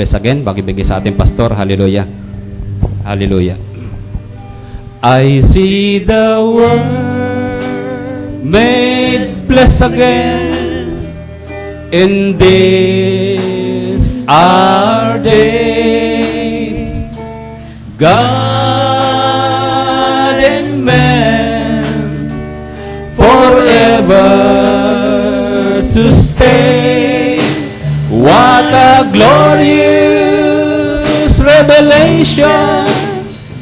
flesh again. Bagi-bigay sa ating pastor. Hallelujah. Hallelujah. I see the Word made flesh again in these our days. God and man forever to stay. What a glorious revelation,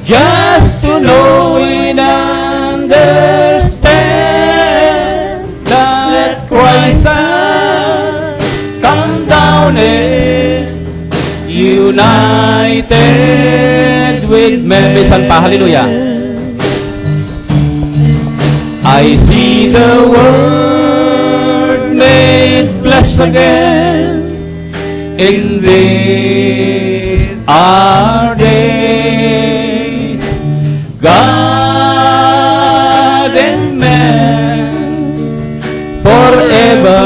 just to know and understand that Christ has come down and united with men. Bisan pa, hallelujah. I see the Word made flesh again in these our days. God and man forever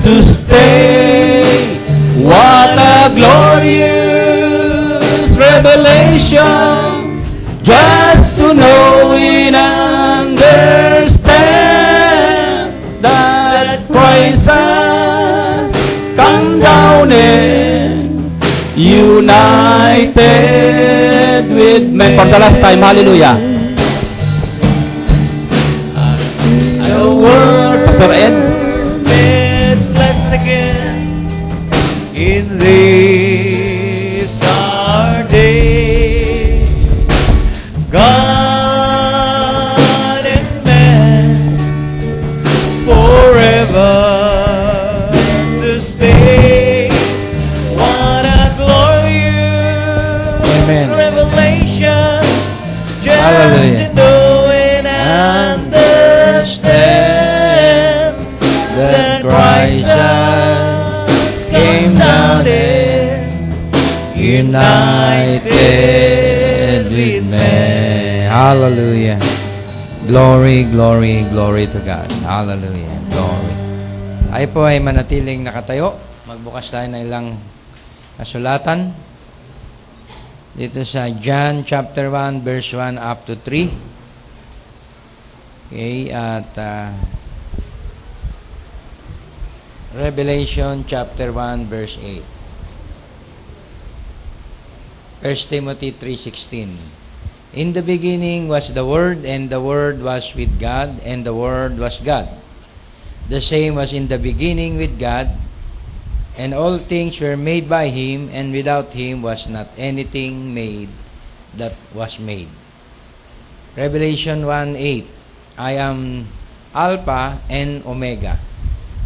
to stay. What a glorious revelation, just to know and understand that Christ has come down and united with men. For the last time, hallelujah. The Word, Pastor Ed, made flesh again in these our days. God and man forever to stay. What a glorious revelation, just Hallelujah. to know and understand that Christ has came down and United with men. Hallelujah. Glory, glory, glory to God. Hallelujah. Glory. Tayo po ay manatiling nakatayo. Magbukas tayo ng ilang kasulatan. Dito sa John chapter 1 verse 1 up to 3. Okay, at Revelation chapter 1 verse 8. 1 Timothy 3:16. In the beginning was the Word, and the Word was with God, and the Word was God. The same was in the beginning with God, and all things were made by Him, and without Him was not anything made that was made. Revelation 1:8. I am Alpha and Omega,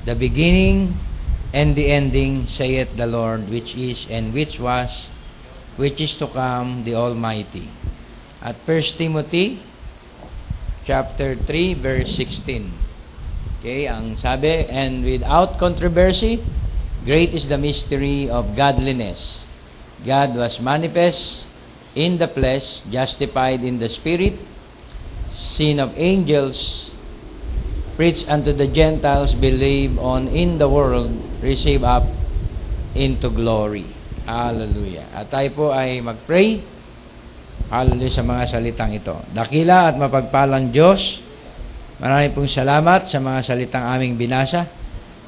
the beginning and the ending, saith the Lord, which is and which was, which is to come, the Almighty. At 1 Timothy chapter 3 verse 16. Okay, ang sabi, and without controversy, great is the mystery of godliness. God was manifest in the flesh, justified in the spirit, seen of angels, preached unto the Gentiles, believed on in the world, received up into glory. Hallelujah. At tayo po ay mag-pray. Hallelujah sa mga salitang ito. Dakila at mapagpalang Diyos, maraming pong salamat sa mga salitang aming binasa.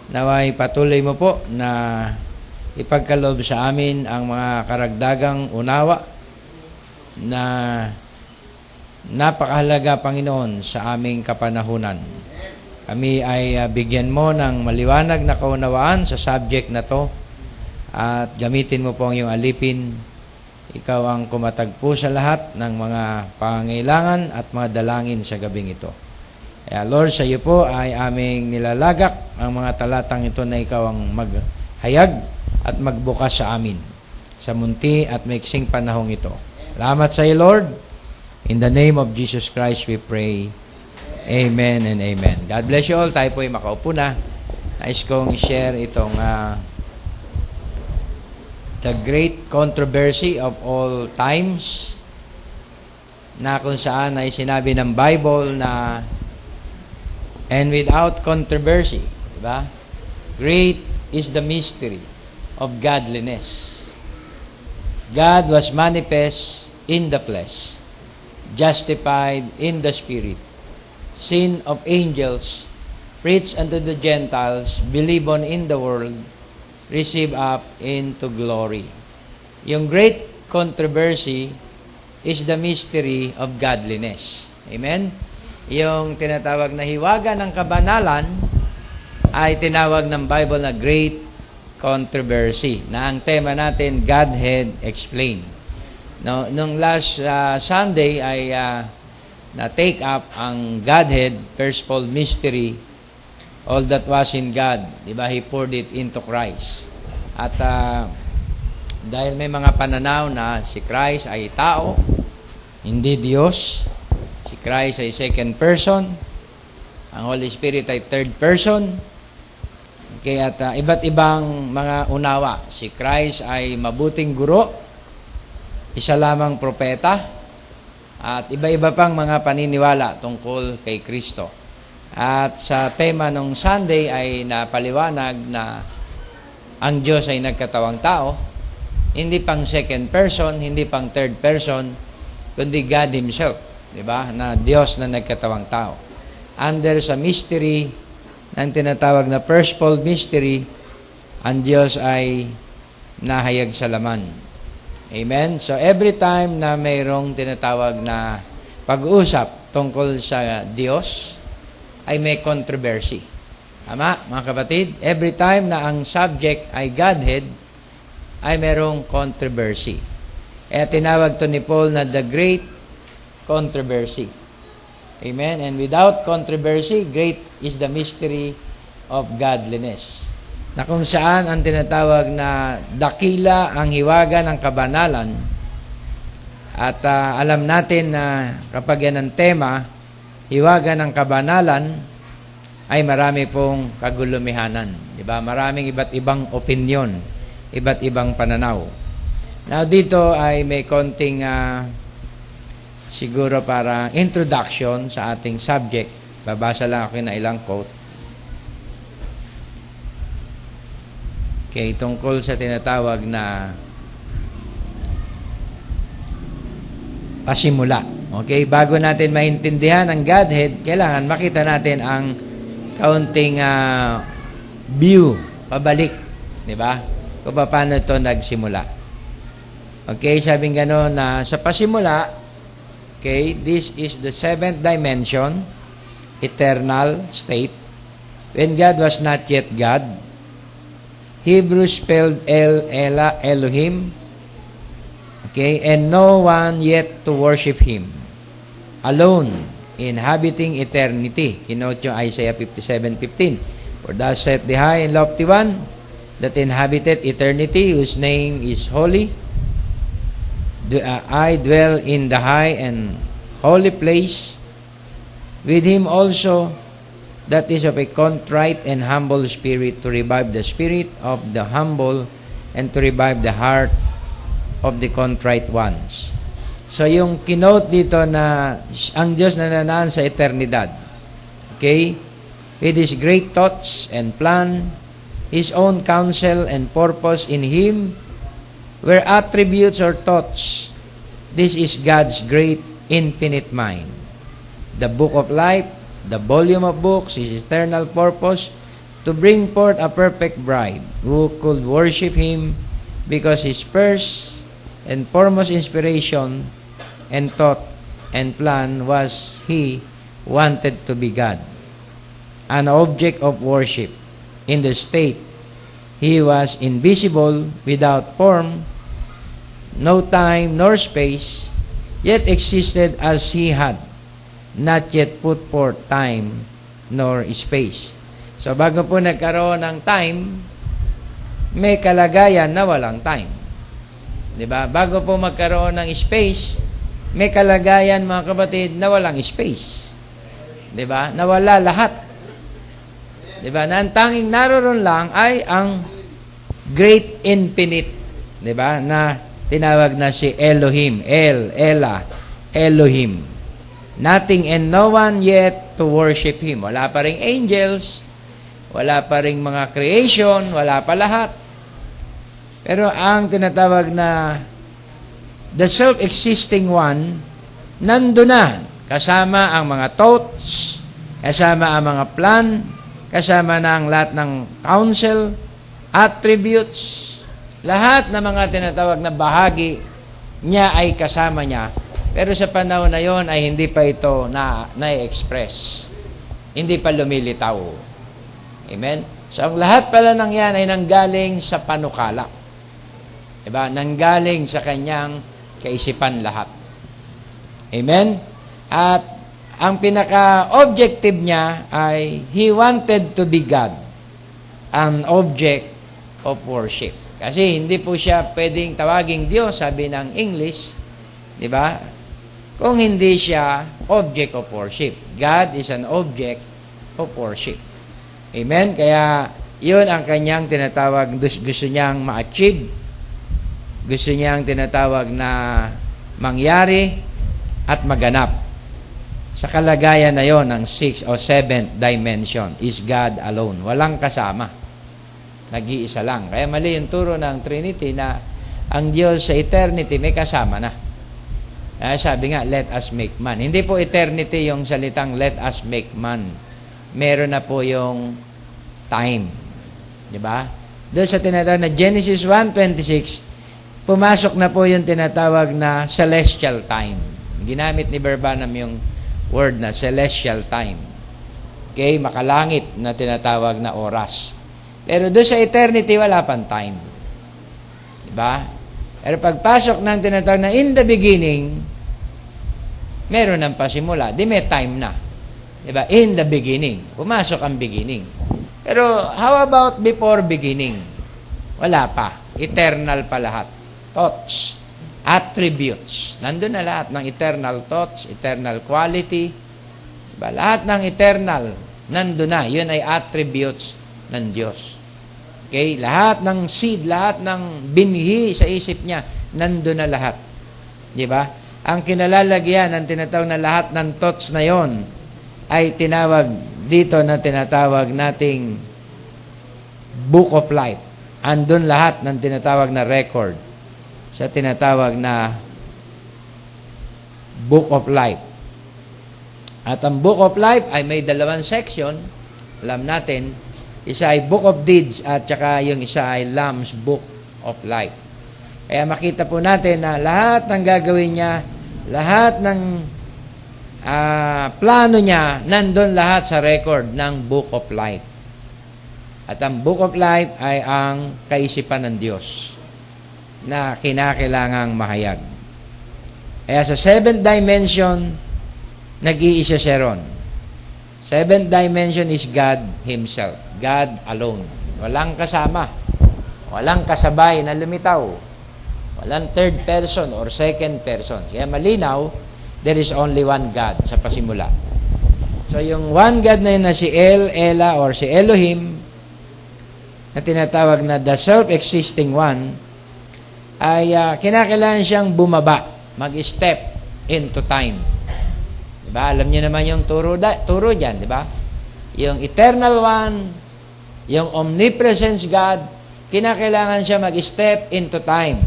Naway patuloy mo po na ipagkaloob sa amin ang mga karagdagang unawa na napakahalaga, Panginoon, sa aming kapanahunan. Kami ay bigyan mo ng maliwanag na kaunawaan sa subject na to, at gamitin mo po ang iyong alipin. Ikaw ang kumatagpo sa lahat ng mga pangangailangan at mga dalangin sa gabing ito. Kaya Lord, sa iyo po ay aming nilalagak ang mga talatang ito na ikaw ang maghayag at magbukas sa amin sa munti at maiksing panahong ito. Salamat sa iyo, Lord. In the name of Jesus Christ we pray. Amen and amen. God bless you all. Tayo po ay makaupo na. Nais kong share itong the great controversy of all times, na kung saan ay sinabi ng Bible na and without controversy, diba? Great is the mystery of godliness. God was manifest in the flesh, justified in the spirit, seen of angels, preached unto the Gentiles, believed on in the world, received up into glory. Yung great controversy is the mystery of godliness. Amen? Yung tinatawag na hiwaga ng kabanalan ay tinawag ng Bible na great controversy, na ang tema natin, Godhead Explained. No, nung last Sunday ay na-take up ang Godhead, firstfold mystery, all that was in God. Diba? He poured it into Christ. At dahil may mga pananaw na si Christ ay tao, hindi Diyos, si Christ ay second person, ang Holy Spirit ay third person, okay, at iba't ibang mga unawa. Si Christ ay mabuting guro, isa lamang propeta, at iba-iba pang mga paniniwala tungkol kay Kristo. At sa tema ng Sunday ay napaliwanag na ang Diyos ay nagkatawang tao, hindi pang second person, hindi pang third person, kundi God Himself, di ba? Na Diyos na nagkatawang tao. Under sa mystery ng tinatawag na firstfold mystery, ang Diyos ay nahayag sa laman. Amen? So every time na mayroong tinatawag na pag-uusap tungkol sa Diyos, ay may controversy. Tama, mga kapatid? Every time na ang subject ay Godhead, ay merong controversy. Kaya tinawag to ni Paul na the great controversy. Amen? And without controversy, great is the mystery of godliness. Na kung saan ang tinatawag na dakila ang hiwaga ng kabanalan. At alam natin na kapag yan ang tema, hiwaga ng kabanalan, ay marami pong kagulumihanan. Diba? Maraming iba't ibang opinion, iba't ibang pananaw. Now dito ay may konting siguro para introduction sa ating subject. Babasa lang ako na ilang quote. Okay, tungkol sa tinatawag na pasimula. Okay, bago natin maintindihan ang Godhead, kailangan makita natin ang kaunting view, pabalik. Di ba? Kung paano ito nagsimula. Okay, sabing gano'n na sa pasimula, okay, this is the seventh dimension, eternal state, when God was not yet God. Hebrews spelled Elohim, okay, and no one yet to worship Him, alone, inhabiting eternity. Kinote yung Isaiah 57:15. For thus saith the high and lofty one, that inhabited eternity, whose name is holy. I dwell in the high and holy place, with Him also that is of a contrite and humble spirit, to revive the spirit of the humble and to revive the heart of the contrite ones. So yung kinote dito na ang Diyos na nanaan sa eternidad, okay, with His great thoughts and plan, His own counsel and purpose in Him were attributes or thoughts. This is God's great infinite mind. The book of life, the volume of books, His eternal purpose, to bring forth a perfect bride who could worship Him, because His first and foremost inspiration and thought and plan was He wanted to be God, an object of worship. In the state, He was invisible, without form, no time nor space, yet existed as He had not yet put forth time nor space. So bago po nagkaroon ng time, may kalagayan na walang time. Diba? Bago po magkaroon ng space, may kalagayan, mga kapatid, na walang space. Diba? Nawala lahat. Diba? Na ang tanging naroon lang ay ang great infinite. Diba? Na tinawag na si Elohim. Elohim. Nothing and no one yet to worship Him. Wala pa ring angels, wala pa ring mga creation, wala pa lahat. Pero ang tinatawag na the self-existing one, nando na. Kasama ang mga thoughts, kasama ang mga plan, kasama na ang lahat ng counsel, attributes, lahat ng mga tinatawag na bahagi niya ay kasama niya. Pero sa panahon na yon ay hindi pa ito na-express. Hindi pa lumilitaw. Amen? So, ang lahat pala ng yan ay nanggaling sa panukala. Diba? Nanggaling sa kanyang kaisipan lahat. Amen? At ang pinaka-objective niya ay He wanted to be God, an object of worship. Kasi hindi po siya pwedeng tawaging Diyos, sabi ng English, di ba? Kung hindi siya object of worship. God is an object of worship. Amen? Kaya, yun ang kanyang tinatawag, gusto niyang ma-achieve, gusto niyang tinatawag na mangyari at maganap. Sa kalagayan na yon ng 6th o 7th dimension is God alone. Walang kasama. Nag-iisa lang. Kaya mali yung turo ng Trinity na ang Diyos sa eternity may kasama na. Sabi nga, let us make man. Hindi po eternity yung salitang let us make man. Meron na po yung time. Diba? Doon sa tinatawag na Genesis 1:26, pumasok na po yung tinatawag na celestial time. Ginamit ni Barbanam yung word na celestial time. Okay? Makalangit na tinatawag na oras. Pero doon sa eternity, wala pang time. Diba? Pero pagpasok ng tinatawag na in the beginning, meron ng pasimula. Di may time na. Diba? In the beginning. Pumasok ang beginning. Pero how about before beginning? Wala pa. Eternal pa lahat. Thoughts. Attributes. Nandun na lahat ng eternal thoughts, eternal quality. Diba? Lahat ng eternal, nandun na. Yun ay attributes ng Diyos. Okay? Lahat ng seed, lahat ng binhi sa isip niya, nandun na lahat. Di ba? Ang kinalalagyan ng tinatawag na lahat ng thoughts na yon ay tinawag dito na tinatawag nating Book of Life. Andun lahat ng tinatawag na record sa tinatawag na Book of Life. At ang Book of Life ay may dalawang section. Alam natin, isa ay Book of Deeds at saka yung isa ay Lamb's Book of Life. Kaya makita po natin na lahat ng gagawin niya, lahat ng plano niya, nandun lahat sa record ng Book of Life. At ang Book of Life ay ang kaisipan ng Diyos na kinakailangang mahayag. Kaya sa 7th dimension, nag-iisa siya ron. 7th dimension is God Himself. God alone. Walang kasama. Walang kasabay na lumitaw. Walang third person or second person. Kaya malinaw, there is only one God sa pasimula. So yung one God na yun na si Ela or si Elohim, na tinatawag na the self-existing one, ay kinakailangan siyang bumaba, mag-step into time. Diba? Alam niyo naman yung turo dyan, diba? Yung eternal one, yung omnipresence God, kinakailangan siya mag-step into time.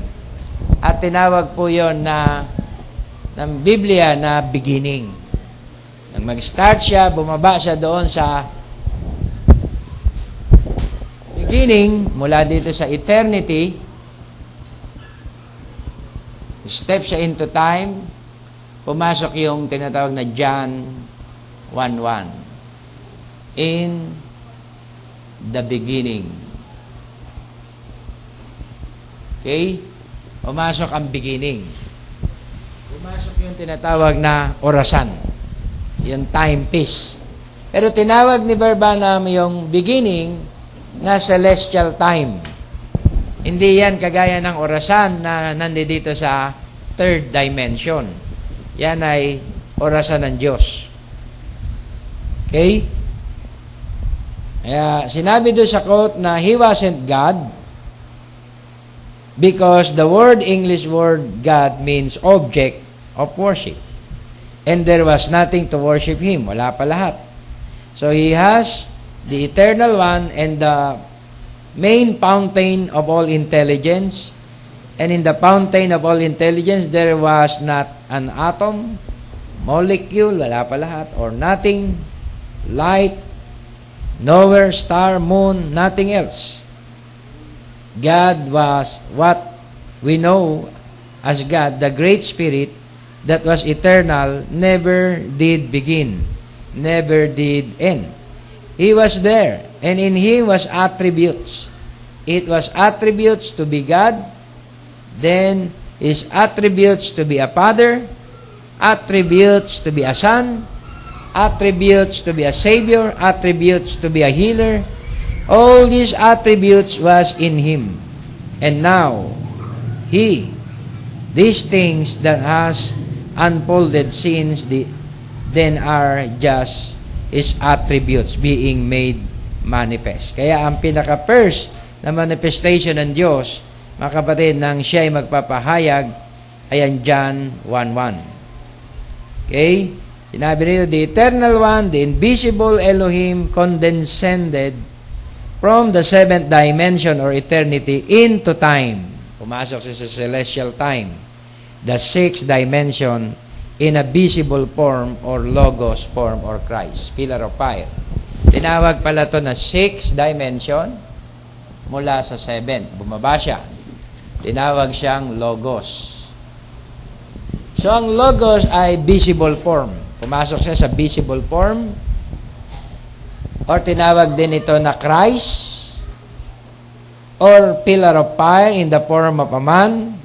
At tinawag po yon na ng Biblia na beginning. Nang mag-start siya, bumaba siya doon sa beginning, mula dito sa eternity, step siya into time, pumasok yung tinatawag na John 1:1. In the beginning. Okay? Pumasok ang beginning. Pumasok yung tinatawag na orasan. Yung timepiece. Pero tinawag ni Barbanam yung beginning na celestial time. Hindi yan kagaya ng orasan na nandito sa third dimension. Yan ay orasan ng Diyos. Okay? Kaya sinabi doon sa quote na He wasn't God because the English word God means object of worship. And there was nothing to worship Him. Wala pa lahat. So He has the eternal one and the main fountain of all intelligence. And in the fountain of all intelligence, there was not an atom, molecule, wala pa lahat, or nothing, light, nowhere, star, moon, nothing else. God was what we know as God, the Great Spirit, that was eternal, never did begin, never did end. He was there, and in Him was attributes. It was attributes to be God, then His attributes to be a Father, attributes to be a Son, attributes to be a Savior, attributes to be a healer. All these attributes was in Him. And now, these things that has unfolded since then are just His attributes being made manifest. Kaya ang pinaka-first na manifestation ng Diyos, mga kapatid, nang siya ay magpapahayag, ay ang John 1:1. Okay? Sinabi nito, the eternal one, the invisible Elohim, condescended from the seventh dimension or eternity into time. Pumasok siya sa celestial time. The sixth dimension in a visible form or logos form or Christ, pillar of fire. Tinawag pala to na sixth dimension mula sa seventh. Bumaba siya. Tinawag siyang logos. So, ang logos ay visible form. Pumasok siya sa visible form. Or tinawag din ito na Christ. Or pillar of fire in the form of a man.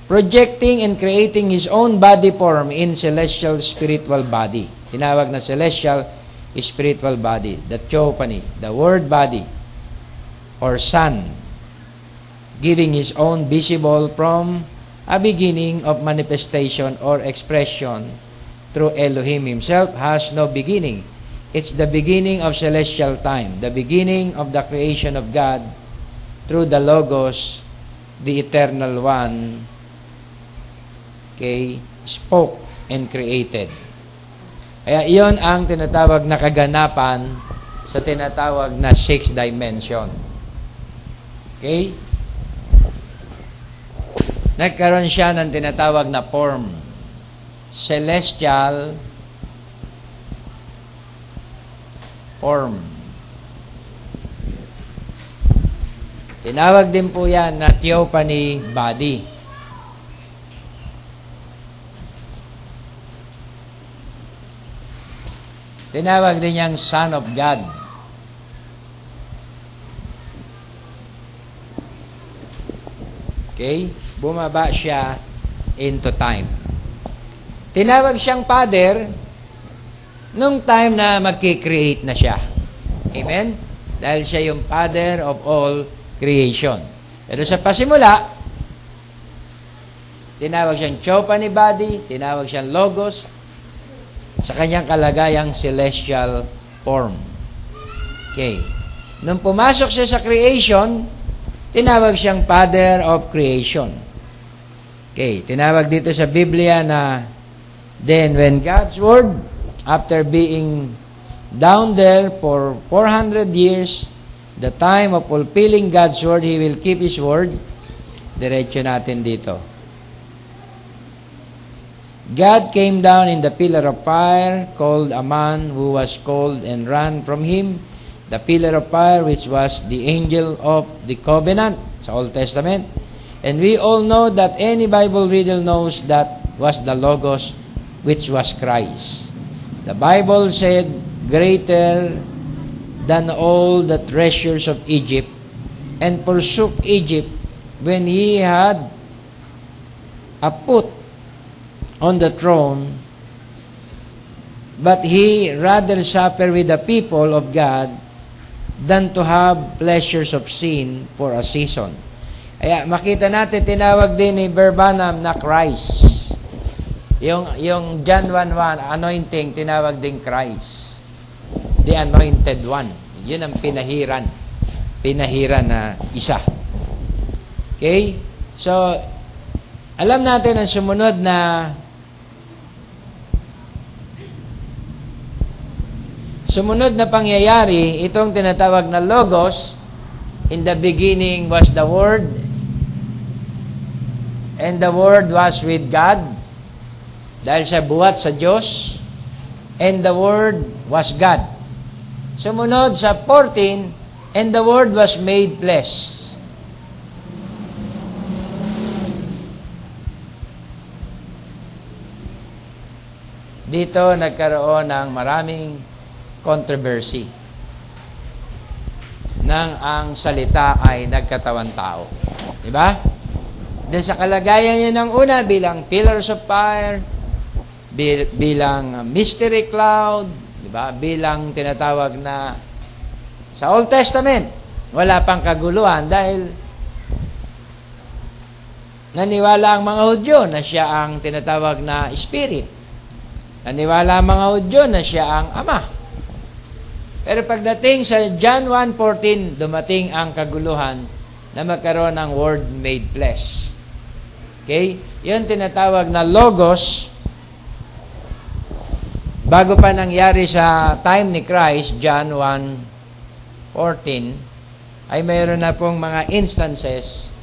Projecting and creating His own body form in celestial spiritual body. Tinawag na celestial spiritual body. The theophany. The word body. Or Son. Giving His own visible from a beginning of manifestation or expression through Elohim Himself has no beginning. It's the beginning of celestial time, the beginning of the creation of God through the Logos, the Eternal One, okay, spoke and created. Kaya iyon ang tinatawag na kaganapan sa tinatawag na sixth dimension. Okay? Nagkaroon siya ng tinatawag na form. Celestial form. Tinawag din po yan na theophany body. Tinawag din niyang Son of God. Okay? Bumaba siya into time. Tinawag siyang Father nung time na magkikreate na siya. Amen? Dahil siya yung Father of all creation. Pero sa pasimula, tinawag siyang theophany body, tinawag siyang Logos, sa kanyang kalagayang celestial form. Okay. Nung pumasok siya sa creation, tinawag siyang Father of creation. Okay, tinawag dito sa Biblia na then when God's Word, after being down there for 400 years, the time of fulfilling God's Word, He will keep His Word. Diretso natin dito. God came down in the pillar of fire, called a man who was cold and ran from Him. The pillar of fire which was the angel of the covenant sa Old Testament. And we all know that any Bible reader knows that was the Logos which was Christ. The Bible said, greater than all the treasures of Egypt, and forsook Egypt when he had a foot on the throne, but he rather suffer with the people of God than to have pleasures of sin for a season. Kaya makita natin, tinawag din ni Barbanam na Christ. Yung John 1:1, anointing, tinawag din Christ. The anointed one. Yun ang pinahiran. Pinahiran na isa. Okay? So, alam natin ang sumunod na pangyayari, itong tinatawag na Logos, In the beginning was the Word, and the Word was with God. Dahil siya buhat sa Diyos, and the Word was God. Sumunod sa 14, and the Word was made flesh. Dito nagkaroon ng maraming controversy nang ang salita ay nagkatawan tao. Diba? Dahil sa kalagayan niya ng una bilang pillars of fire, bilang mystery cloud, diba? Bilang tinatawag na sa Old Testament, wala pang kaguluhan dahil naniwala ang mga Hudyo na siya ang tinatawag na Spirit. Naniwala ang mga Hudyo na siya ang Ama. Pero pagdating sa John 1:14, dumating ang kaguluhan na magkaroon ng Word made flesh. Okay? Yun tinatawag na Logos. Bago pa nangyari sa time ni Christ, John 1:14, ay mayroon na pong mga instances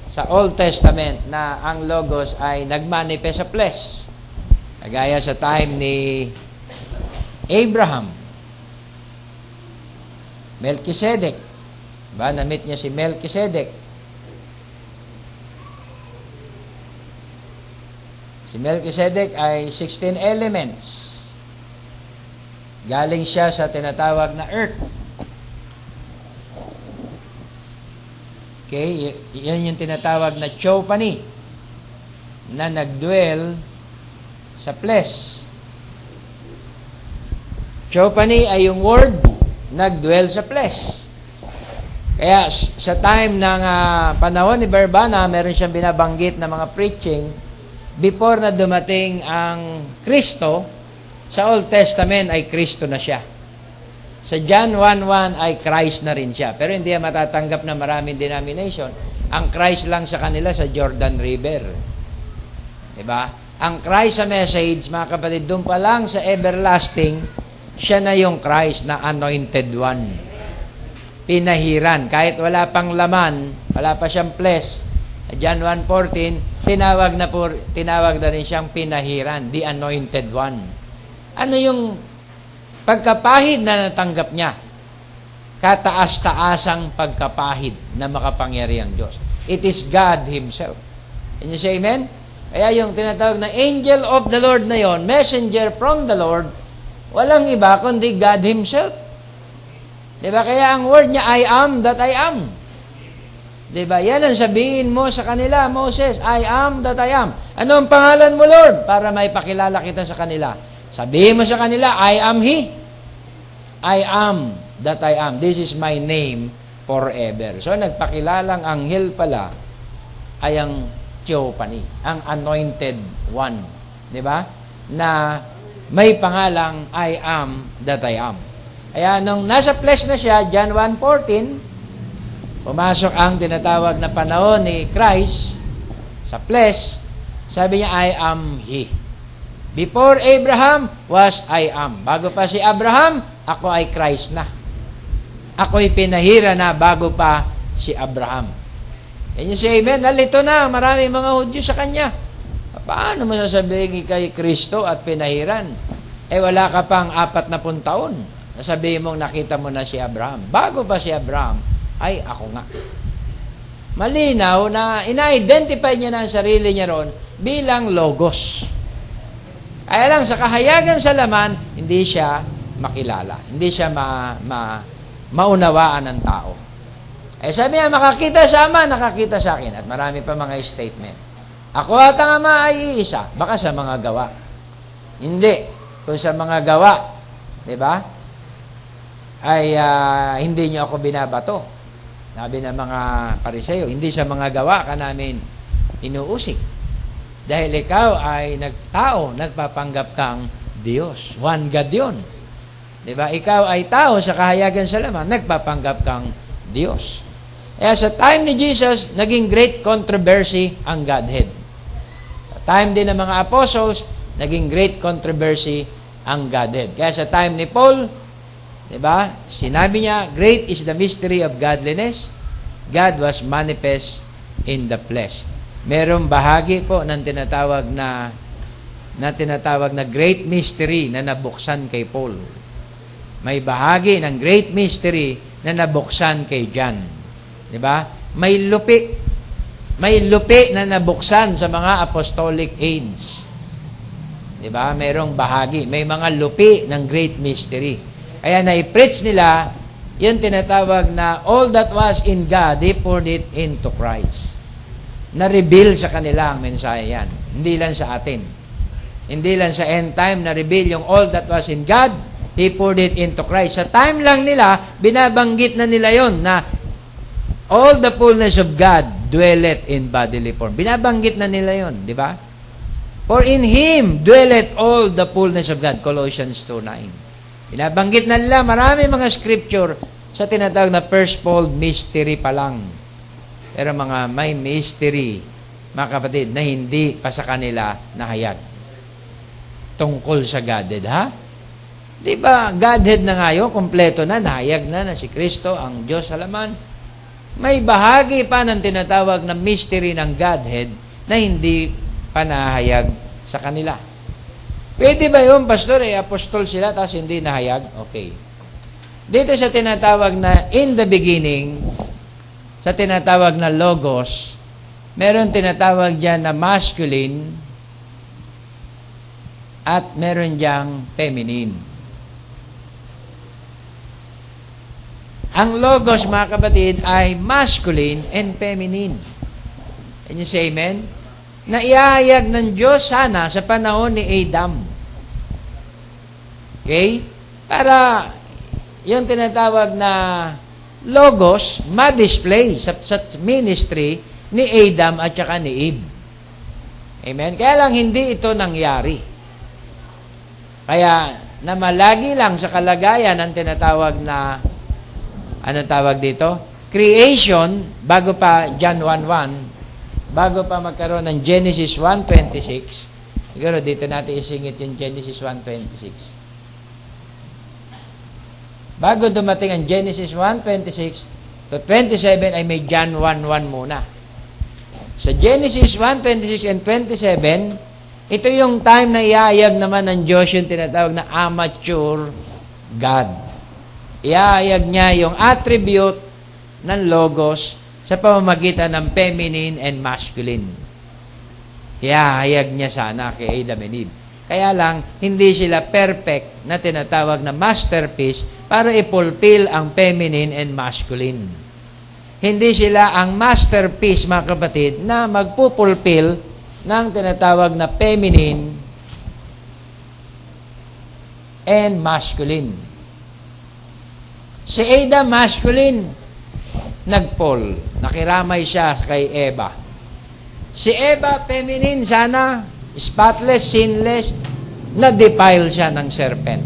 sa Old Testament na ang Logos ay nagmanifest sa flesh. Kagaya sa time ni Abraham, Melchizedek. Diba? Na-meet niya si Melchizedek. Si Melchizedek ay 16 elements. Galing siya sa tinatawag na earth. Okay? Yan yung tinatawag na Theophany na nagdwell sa flesh. Theophany ay yung word nagdwell sa flesh. Kaya sa time ng panahon ni Barbana, meron siyang binabanggit na mga preaching before na dumating ang Kristo. Sa Old Testament ay Kristo na siya. Sa John 1:1 ay Christ na rin siya. Pero hindi matatanggap na maraming denomination. Ang Christ lang sa kanila sa Jordan River. Diba? Ang Christ sa message, mga kapatid, doon pa lang sa everlasting, siya na yung Christ na anointed one. Pinahiran. Kahit wala pang laman, wala pa siyang flesh. John 1:14, tinawag na rin siyang pinahiran, the anointed one. Ano yung pagkapahid na natanggap niya? Kataas-taasang pagkapahid na makapangyarihang Diyos. It is God Himself. Can you say amen? Kaya yung tinatawag na angel of the Lord na yon, messenger from the Lord, walang iba kundi God Himself. Diba? Kaya ang word niya, I am that I am. Diba? Yan ang sabihin mo sa kanila, Moses, I am that I am. Ano ang pangalan mo, Lord? Para may pakilala kita sa kanila. Sabihin mo sa kanila, I am He. I am that I am. This is my name forever. So, nagpakilalang anghel pala ay ang Theophany, ang anointed one. Diba? Na may pangalang I am that I am. Kaya nung nasa flesh na siya, John 1:14, pumasok ang tinatawag na panahon ni Christ sa flesh, sabi niya, I am He. Before Abraham was I am. Bago pa si Abraham, ako ay Christ na. Ako'y pinahira na bago pa si Abraham. Can you say amen? Nalito na, marami mga Hudyo sa kanya. Paano mo sasabihin kay Kristo at pinahiran? Wala ka pang 40 taon. Sabihin mong nakita mo na si Abraham. Bago pa si Abraham, ay ako nga. Malinaw na ina-identify niya na ang sarili niya ron bilang Logos. Kaya lang, sa kahayagan sa laman, hindi siya makilala. Hindi siya maunawaan ng tao. Sabi niya, makakita sa Ama, nakakita sa akin. At marami pa mga statement. Ako at ang Ama ay iisa. Baka sa mga gawa. Hindi. Kung sa mga gawa, di ba? Ay hindi niyo ako binabato. Sabi ng mga Pariseo, hindi sa mga gawa ka namin inuusik. Dahil ikaw ay nagtao, nagpapanggap kang Diyos. One God yun. Di ba? Ikaw ay tao sa kahayagan sa laman, nagpapanggap kang Diyos. Kaya sa time ni Jesus, naging great controversy ang Godhead. Sa time din ng mga apostles, naging great controversy ang Godhead. Kaya sa time ni Paul, diba? Sinabi niya, great is the mystery of godliness. God was manifest in the flesh. Merong bahagi po ng tinatawag na great mystery na nabuksan kay Paul. May bahagi ng great mystery na nabuksan kay John. 'Di ba? May lupi na nabuksan sa mga apostolic age. 'Di ba? Merong bahagi, may mga lupi ng great mystery. Kaya na-preach nila yung tinatawag na all that was in God, they poured it into Christ. Na-reveal sa kanila ang mensahe yan. Hindi lang sa atin. Hindi lang sa end time na-reveal yung all that was in God, He poured it into Christ. Sa time lang nila, binabanggit na nila yon na all the fullness of God dwelleth in bodily form. Binabanggit na nila yon, di ba? For in Him dwelleth all the fullness of God. Colossians 2:9. Binabanggit na nila marami mga scripture sa tinatawag na firstfold mystery pa lang. Pero may mystery, mga kapatid, na hindi pa sa kanila nahayag. Tungkol sa Godhead, ha? Di ba, Godhead na ngayon, kompleto na, nahayag na si Kristo, ang Diyos sa laman. May bahagi pa ng tinatawag na mystery ng Godhead na hindi pa nahayag sa kanila. Pwede ba yun, pastor? Apostol sila, tapos hindi nahayag? Okay. Dito sa tinatawag na in the beginning, sa tinatawag na logos, meron tinatawag dyan na masculine at meron diyang feminine. Ang logos, mga kapatid, ay masculine and feminine. Can you say amen? Na iahayag ng Diyos sana sa panahon ni Adam. Okay? Para yung tinatawag na logos, ma-display sa ministry ni Adam at saka ni Eve. Amen? Kaya lang hindi ito nangyari. Kaya namalagi lang sa kalagayan ng tinatawag na anong tawag dito? Creation, bago pa John 1:1, bago pa magkaroon ng Genesis 1:26, siguro dito natin isingit yung Genesis 1:26. Bago dumating ang Genesis 1:26 to 27 ay may John 1:1 muna. Sa Genesis 1:26 and 27, ito yung time na iahayag naman ng Diyos yung tinatawag na amateur God. Iahayag niya yung attribute ng logos sa pamamagitan ng feminine and masculine. Iahayag niya sana kay Adam and Eve. Kaya lang, hindi sila perfect na tinatawag na masterpiece para i-fulfill ang feminine and masculine. Hindi sila ang masterpiece, mga kapatid, na magpupulfill ng tinatawag na feminine and masculine. Si Adam, masculine, nag-fall. Nakiramay siya kay Eva. Si Eva, feminine sana, spotless, sinless, na-defile siya ng serpent.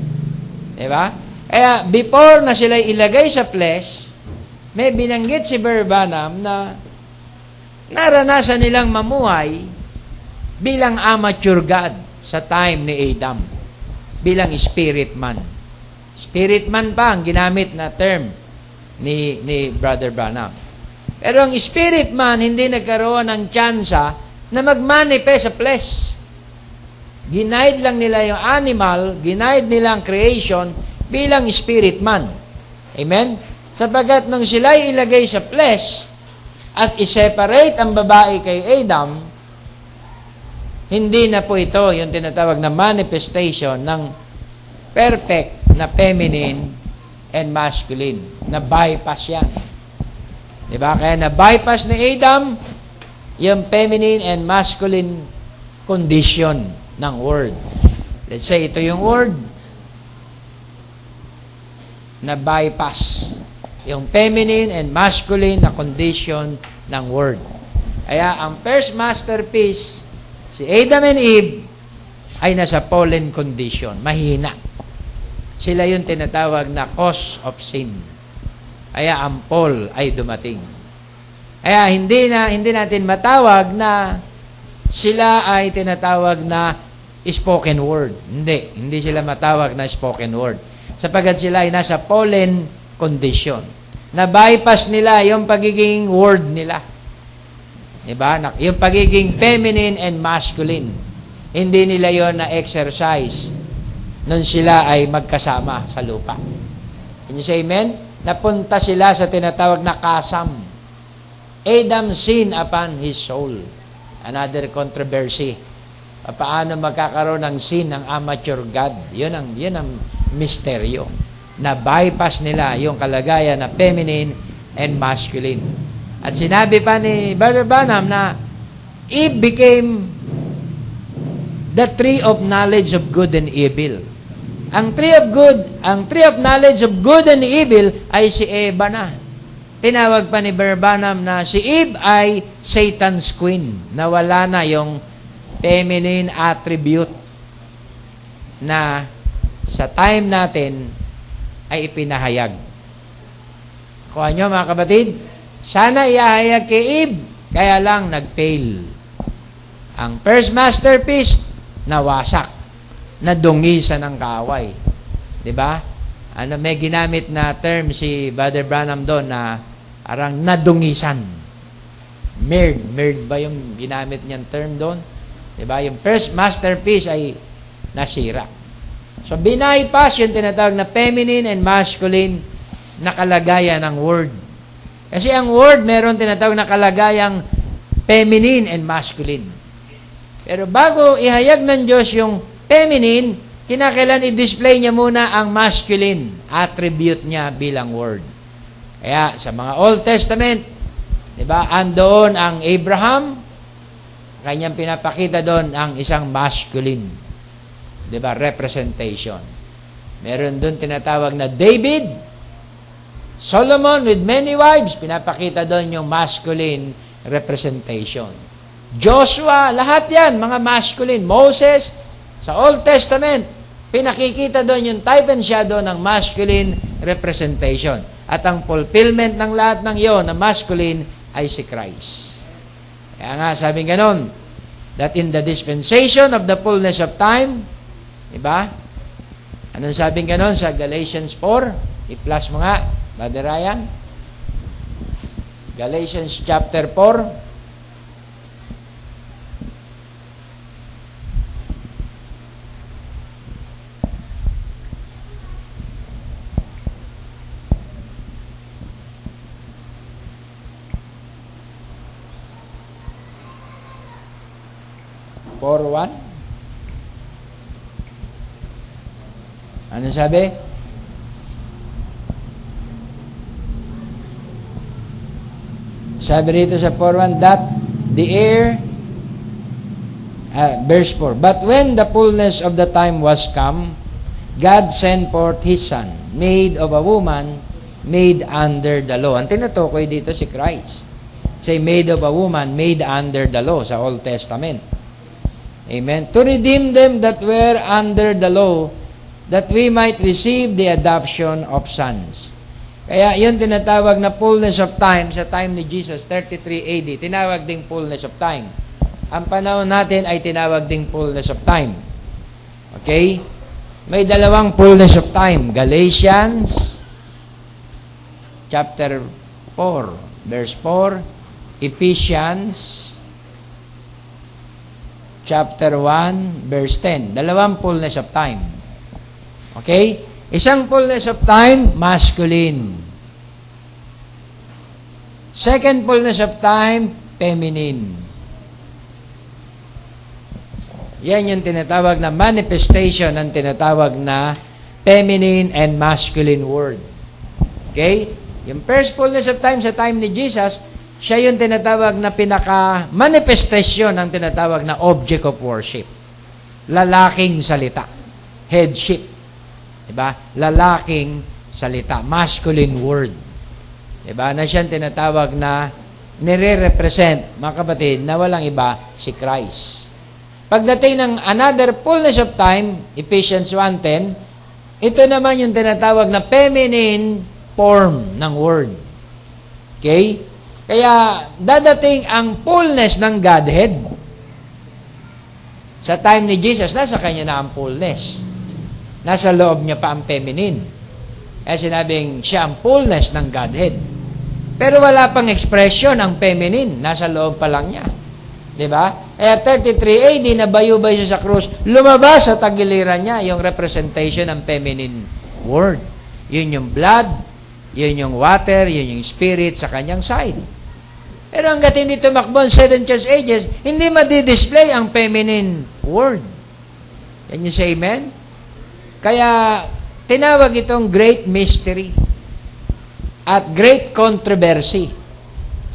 Diba? Kaya, before na sila ilagay sa flesh, may binanggit si Brother Branham na naranasan nilang mamuhay bilang amateur God sa time ni Adam. Bilang spirit man. Spirit man pa ang ginamit na term ni Brother Branham. Pero ang spirit man, hindi nagkaroon ng tsansa na mag-manifest sa flesh. Ginaid lang nila yung animal, ginaid nila ang creation bilang spirit man. Amen? Sapagat nung sila'y ilagay sa flesh at i-separate ang babae kay Adam, hindi na po ito yung tinatawag na manifestation ng perfect na feminine and masculine. Na-bypass yan. Diba? Kaya na-bypass ni Adam yung feminine and masculine condition ng word. Let's say, ito yung word na bypass. Yung feminine and masculine na condition ng word. Kaya, ang first masterpiece, si Adam and Eve, ay nasa fallen condition. Mahina. Sila yung tinatawag na cause of sin. Kaya, ang fall ay dumating. Kaya, hindi natin matawag na sila ay tinatawag na spoken word. Hindi sila matawag na spoken word. Sapagat sila ay nasa fallen condition. Na-bypass nila yung pagiging word nila. Diba? Yung pagiging feminine and masculine. Hindi nila yon na-exercise nung sila ay magkasama sa lupa. Can you say amen? Napunta sila sa tinatawag na kasam. Adam sinned upon his soul. Another controversy. Paano magkakaroon ng sin ng amateur God? Yun ang misteryo. Na-bypass nila yung kalagayan na feminine and masculine. At sinabi pa ni Brother Branham na Eve became the tree of knowledge of good and evil. Ang tree of knowledge of good and evil ay si Eva na. Tinawag pa ni Brother Branham na si Eve ay Satan's queen. Nawala na yung feminine attribute na sa time natin ay ipinahayag. Kuha nyo mga kapatid, sana iahayag kay Eve, kaya lang nag-fail. Ang first masterpiece, nawasak, nadungisan ng kaaway. Diba? May ginamit na term si Brother Branham doon na arang nadungisan. Mird ba yung ginamit niyang term doon? Diba? Yung first masterpiece ay nasira. So, binaypass yung tinatawag na feminine and masculine na kalagayan ng word. Kasi ang word, meron tinatawag na kalagayang feminine and masculine. Pero bago ihayag ng Diyos yung feminine, kinakailan i-display niya muna ang masculine attribute niya bilang word. Kaya sa mga Old Testament, diba, andoon ang Abraham, kanyang pinapakita doon ang isang masculine, diba, representation. Meron doon tinatawag na David, Solomon with many wives, pinapakita doon yung masculine representation. Joshua, lahat yan, mga masculine. Moses, sa Old Testament, pinakikita doon yung type and shadow ng masculine representation. At ang fulfillment ng lahat ng iyon na masculine ay si Christ. Kaya nga, sabi ganon, that in the dispensation of the fullness of time, diba? Anong sabing ganon sa Galatians 4? I-flash mo nga, Brother Ryan. Galatians chapter 4. Ano sabi? Sabi rito sa 4:1 that the heir verse 4, but when the fullness of the time was come, God sent forth His Son, made of a woman, made under the law. Ang tinutukoy dito si Christ. Say, made of a woman, made under the law sa Old Testament. Amen. To redeem them that were under the law, that we might receive the adoption of sons. Kaya yun tinatawag na fullness of time sa time ni Jesus, 33 AD. Tinawag ding fullness of time. Ang panahon natin ay tinawag ding fullness of time. Okay? May dalawang fullness of time. Galatians chapter 4, verse 4. Ephesians chapter 1, verse 10. Dalawang fullness of time. Okay? Isang fullness of time, masculine. Second fullness of time, feminine. Yan yung tinatawag na manifestation ng tinatawag na feminine and masculine word. Okay? Yung first fullness of time sa time ni Jesus, siya yung tinatawag na pinaka-manifestation ng tinatawag na object of worship. Lalaking salita. Headship. Diba? Lalaking salita. Masculine word. Diba? Na siyang tinatawag na nire-represent, mga kapatid, na walang iba, si Christ. Pagdating ng another fullness of time, Ephesians 1:10, ito naman yung tinatawag na feminine form ng word. Okay? Kaya dadating ang fullness ng Godhead. Sa time ni Jesus, nasa kanya na ang fullness. Nasa loob niya pa ang feminine. sinabing siya ang fullness ng Godhead. Pero wala pang expression ang feminine. Nasa loob pa lang niya. Diba? 33 AD, nabayubay siya sa krus. Lumabas sa tagiliran niya yung representation ng feminine word. Yun yung blood, yun yung water, yun yung spirit sa kanyang side. Pero hanggat hindi tumakbo ang 7 church ages, hindi madi-display ang feminine word. Can you say amen? Kaya, tinawag itong great mystery at great controversy.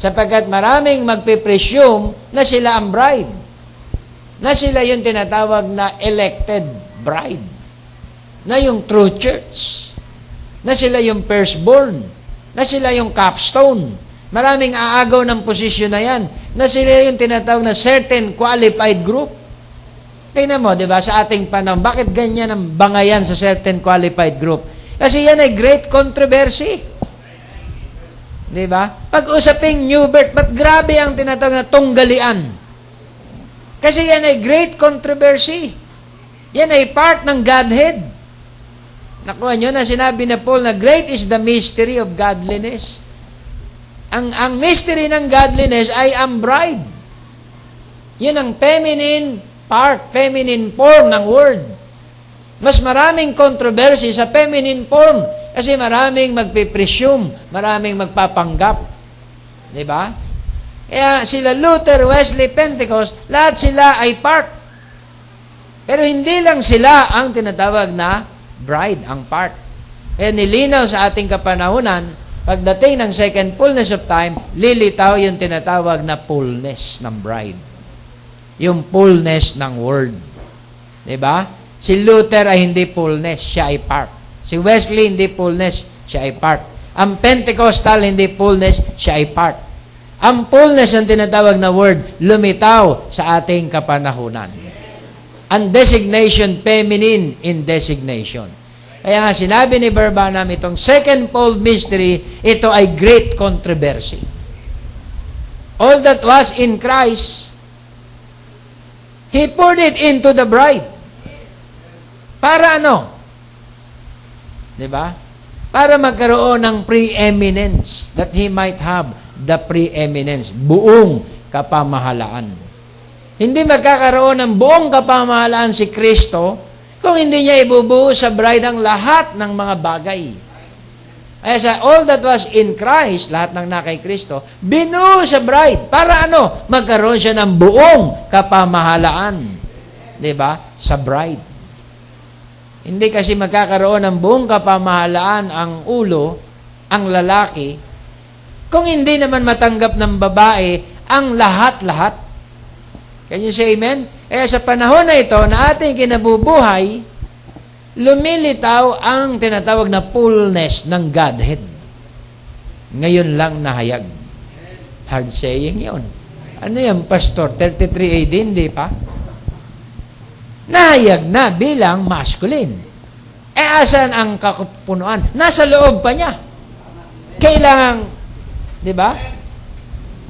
Sapagkat maraming magpipresume na sila ang bride. Na sila yung tinatawag na elected bride. Na yung true church. Na sila yung firstborn. Na sila yung capstone. Maraming aagaw ng posisyon na yan. Na sila yung tinatawag na certain qualified group. Tingnan mo, di ba, sa ating panahon, bakit ganyan ang bangayan sa certain qualified group? Kasi yan ay great controversy. Di ba? Pag-usaping new birth, ba't grabe ang tinatawag na tunggalian? Kasi yan ay great controversy. Yan ay part ng Godhead. Nakuha nyo na sinabi na Paul na great is the mystery of godliness. Ang mystery ng godliness ay ang bride. Yun ang feminine part, feminine form ng word. Mas maraming controversy sa feminine form kasi maraming magpipresume, maraming magpapanggap. Diba? Kaya sila Luther, Wesley, Pentecost, lahat sila ay part. Pero hindi lang sila ang tinatawag na bride, ang part. Kaya nilinaw sa ating kapanahunan, pagdating ng second fullness of time, lilitaw yung tinatawag na fullness ng bride. Yung fullness ng word. Diba? Si Luther ay hindi fullness, siya ay part. Si Wesley hindi fullness, siya ay part. Ang Pentecostal hindi fullness, siya ay part. Ang fullness ang tinatawag na word, lumitaw sa ating kapanahunan. Ang designation, feminine in designation. Kaya nga sinabi ni Barbanam, itong second-fold mystery, ito ay great controversy. All that was in Christ, He poured it into the bride. Para ano? Diba? Para magkaroon ng preeminence, that He might have the preeminence, buong kapamahalaan. Hindi magkakaroon ng buong kapamahalaan si Kristo kung hindi niya ibubuo sa bride ang lahat ng mga bagay. Kaya sa all that was in Christ, lahat ng nakay Kristo, binuo sa bride. Para ano? Magkaroon siya ng buong kapamahalaan. Diba? Sa bride. Hindi kasi magkakaroon ng buong kapamahalaan ang ulo, ang lalaki, kung hindi naman matanggap ng babae ang lahat-lahat. Can you say amen? Kaya sa panahon na ito na ating kinabubuhay, lumilitaw ang tinatawag na fullness ng Godhead. Ngayon lang nahayag. Hard saying yun. Ano yan, Pastor? 33 AD, hindi pa? Nahayag na bilang masculine. Asan ang kapunuan? Nasa loob pa niya. Kailangan, di ba?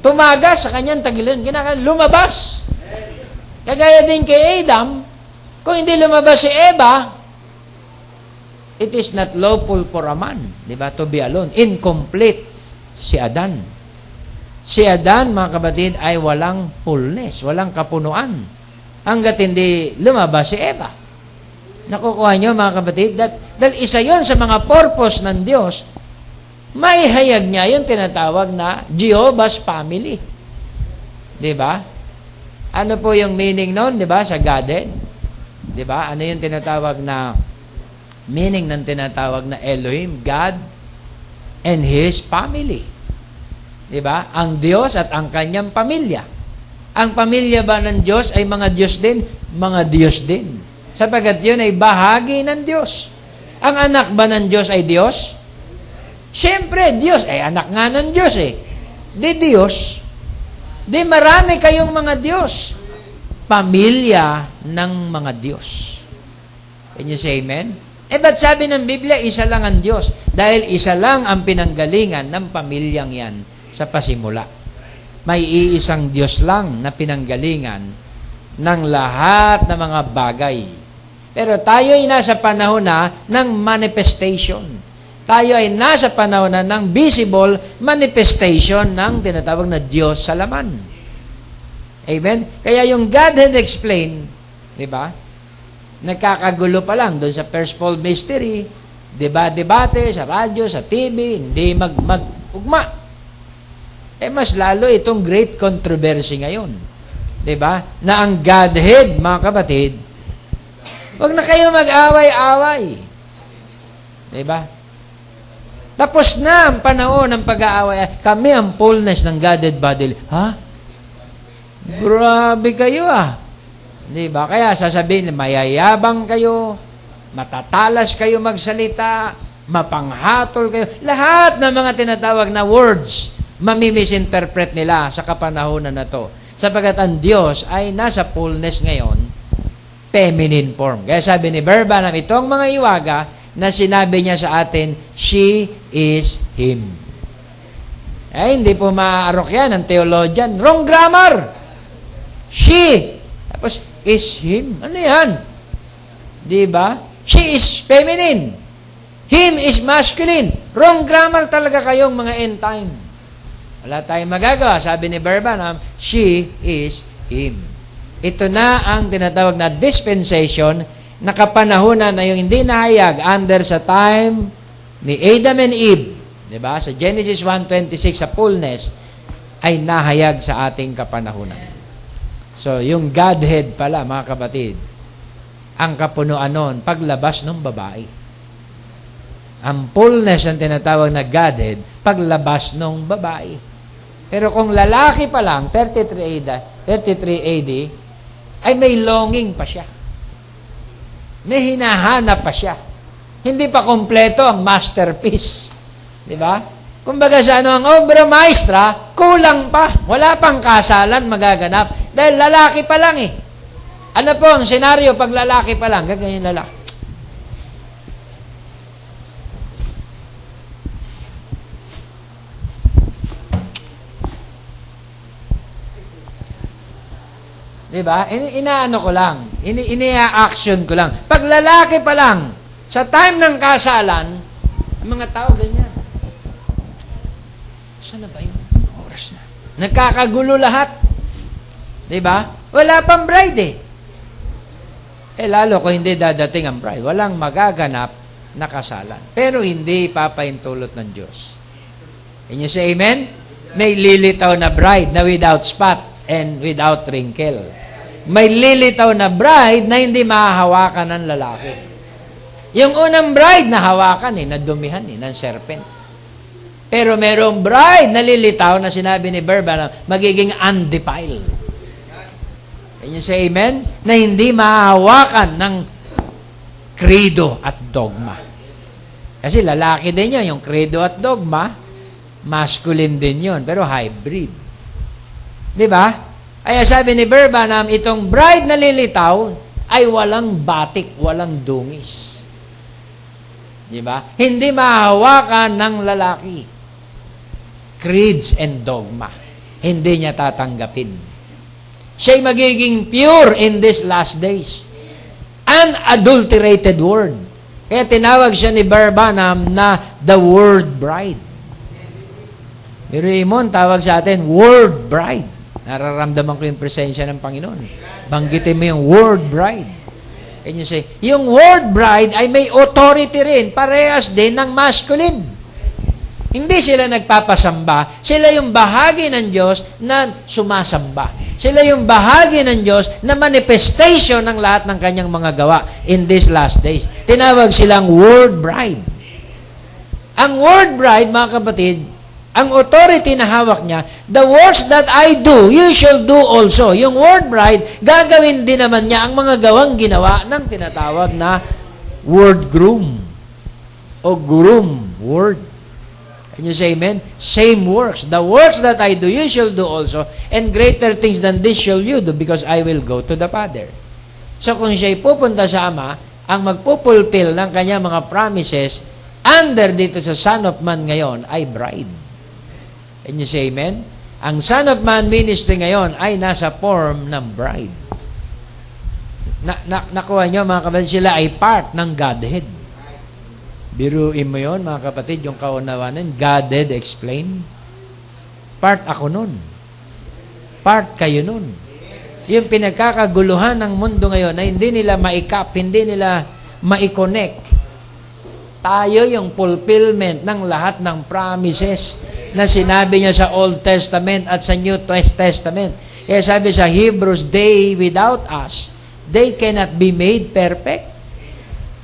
Tumagas sa kanyang tagiliran. Kinakailangan lumabas. Kagaya din kay Adam, kung hindi lumabas si Eva, it is not lawful for a man, di ba, to be alone. Incomplete si Adan. Si Adan, mga kapatid, ay walang fullness, walang kapunuan. Hanggat hindi lumabas si Eva. Nakukuha niyo, mga kapatid, dahil isa yon sa mga purpose ng Diyos, maihayag niya yung tinatawag na Jehovah's family. Di ba? Ano po yung meaning noon, di ba, sa Godhead? Di ba? Ano yung tinatawag na meaning ng tinatawag na Elohim, God and His family. Di ba? Ang Diyos at ang kanyang pamilya. Ang pamilya ba ng Diyos ay mga Diyos din? Mga Diyos din. Sapagat yun ay bahagi ng Diyos. Ang anak ba ng Diyos ay Diyos? Siyempre, Diyos. Anak nga ng Diyos eh. Di Diyos. Di marami kayong mga Diyos. Pamilya ng mga Diyos. Can you say amen? Ba't sabi ng Biblia, isa lang ang Diyos? Dahil isa lang ang pinanggalingan ng pamilyang yan sa pasimula. May iisang Diyos lang na pinanggalingan ng lahat ng mga bagay. Pero tayo ay nasa panahon na ng manifestation. tayo ay nasa panahon na ng visible manifestation ng tinatawag na Diyos sa laman. Amen? Kaya yung Godhead explained, di ba? Nagkakagulo pa lang doon sa firstfold mystery, debate sa radyo, sa TV, hindi mag-ugma. Mas lalo itong great controversy ngayon. Di ba? Na ang Godhead, mga kapatid, huwag na kayo mag-away-away. Di ba? Tapos na ang panahon ng pag-aaway. Kami ang fullness ng Godhead body. Ha? Grabe kayo Di ba? Kaya sasabihin, mayayabang kayo, matatalas kayo magsalita, mapanghatol kayo. Lahat ng mga tinatawag na words, mamimisinterpret nila sa kapanahonan na to. Sapagkat ang Diyos ay nasa fullness ngayon, feminine form. Kaya sabi ni Barbanam, itong mga iwaga na sinabi niya sa atin, she is him. Hindi po maaarok yan ng theologian. Wrong grammar. She. Tapos, is him. Ano yan? Di ba? She is feminine. Him is masculine. Wrong grammar talaga kayong mga end time. Wala tayong magagawa. Sabi ni Barbanam, she is him. Ito na ang tinatawag na dispensation na kapanahunan na yung hindi nahayag under sa time ni Adam and Eve. Diba? Sa Genesis 1:26 sa fullness ay nahayag sa ating kapanahunan. So, yung Godhead pala, mga kapatid, ang kapunuan nun, paglabas ng babae. Ang fullness ang tinatawag na Godhead, paglabas ng babae. Pero kung lalaki pa lang, 33 AD, ay may longing pa siya. May hinahanap pa siya. Hindi pa kompleto ang masterpiece. Di ba? Kumbaga sa ang obra maestra, kulang pa. Wala pang kasalan magaganap. Dahil lalaki pa lang Ano po ang senaryo pag lalaki pa lang? Gaganyan lalaki. Diba? Inaano ko lang. Inia-action ko lang. Pag lalaki pa lang, sa time ng kasalan, ang mga tao ganyan. Saan na ba yung oras na? Nagkakagulo lahat. Diba? Wala pang bride lalo kung hindi dadating ang bride. Walang magaganap na kasalan. Pero hindi papaintulot ng Diyos. Can you say amen? May lilitaw na bride na without spot and without wrinkle. May lilitaw na bride na hindi mahahawakan ng lalaki. Yung unang bride na hawakan nadumihan ng serpent. Pero merong bride na lilitaw na sinabi ni Barbanam, magiging undefiled. Can you say amen? Na hindi mahahawakan ng credo at dogma. Kasi lalaki din yan, yung credo at dogma, masculine din yun, pero hybrid. Di ba? Ay sabi ni Barbanam, itong bride na lilitaw ay walang batik, walang dungis. Di ba? Hindi mahahawakan ng lalaki. Creeds and dogma. Hindi niya tatanggapin. Siya'y magiging pure in these last days. Unadulterated word. Kaya tinawag siya ni Barbanam na the word bride. Pero Imon, tawag sa atin, word bride. Nararamdaman ko yung presensya ng Panginoon. Banggitin mo yung word bride. Can you say, yung word bride ay may authority rin, parehas din ng masculine. Hindi sila nagpapasamba, sila yung bahagi ng Diyos na sumasamba. Sila yung bahagi ng Diyos na manifestation ng lahat ng kanyang mga gawa in these last days. Tinawag silang word bride. Ang word bride, mga kapatid, ang authority na hawak niya, the works that I do, you shall do also. Yung word bride, gagawin din naman niya ang mga gawang ginawa ng tinatawag na word groom o groom word. Can you say amen? Same works. The works that I do, you shall do also, and greater things than this shall you do, because I will go to the Father. So kung siya'y pupunta sa Ama, ang magpupulfill ng kanyang mga promises, under dito sa Son of Man ngayon, ay bride. Can you say amen? Ang Son of Man ministry ngayon ay nasa form ng bride. Nakuha nyo mga kapatid, sila ay part ng Godhead. Biruin mo yun, mga kapatid, yung kaunawanan, God did explain. Part ako nun. Part kayo nun. Yung pinagkakaguluhan ng mundo ngayon na hindi nila maikap, hindi nila maiconnect. Tayo yung fulfillment ng lahat ng promises na sinabi niya sa Old Testament at sa New Testament. Kaya sabi sa Hebrews, they without us, they cannot be made perfect.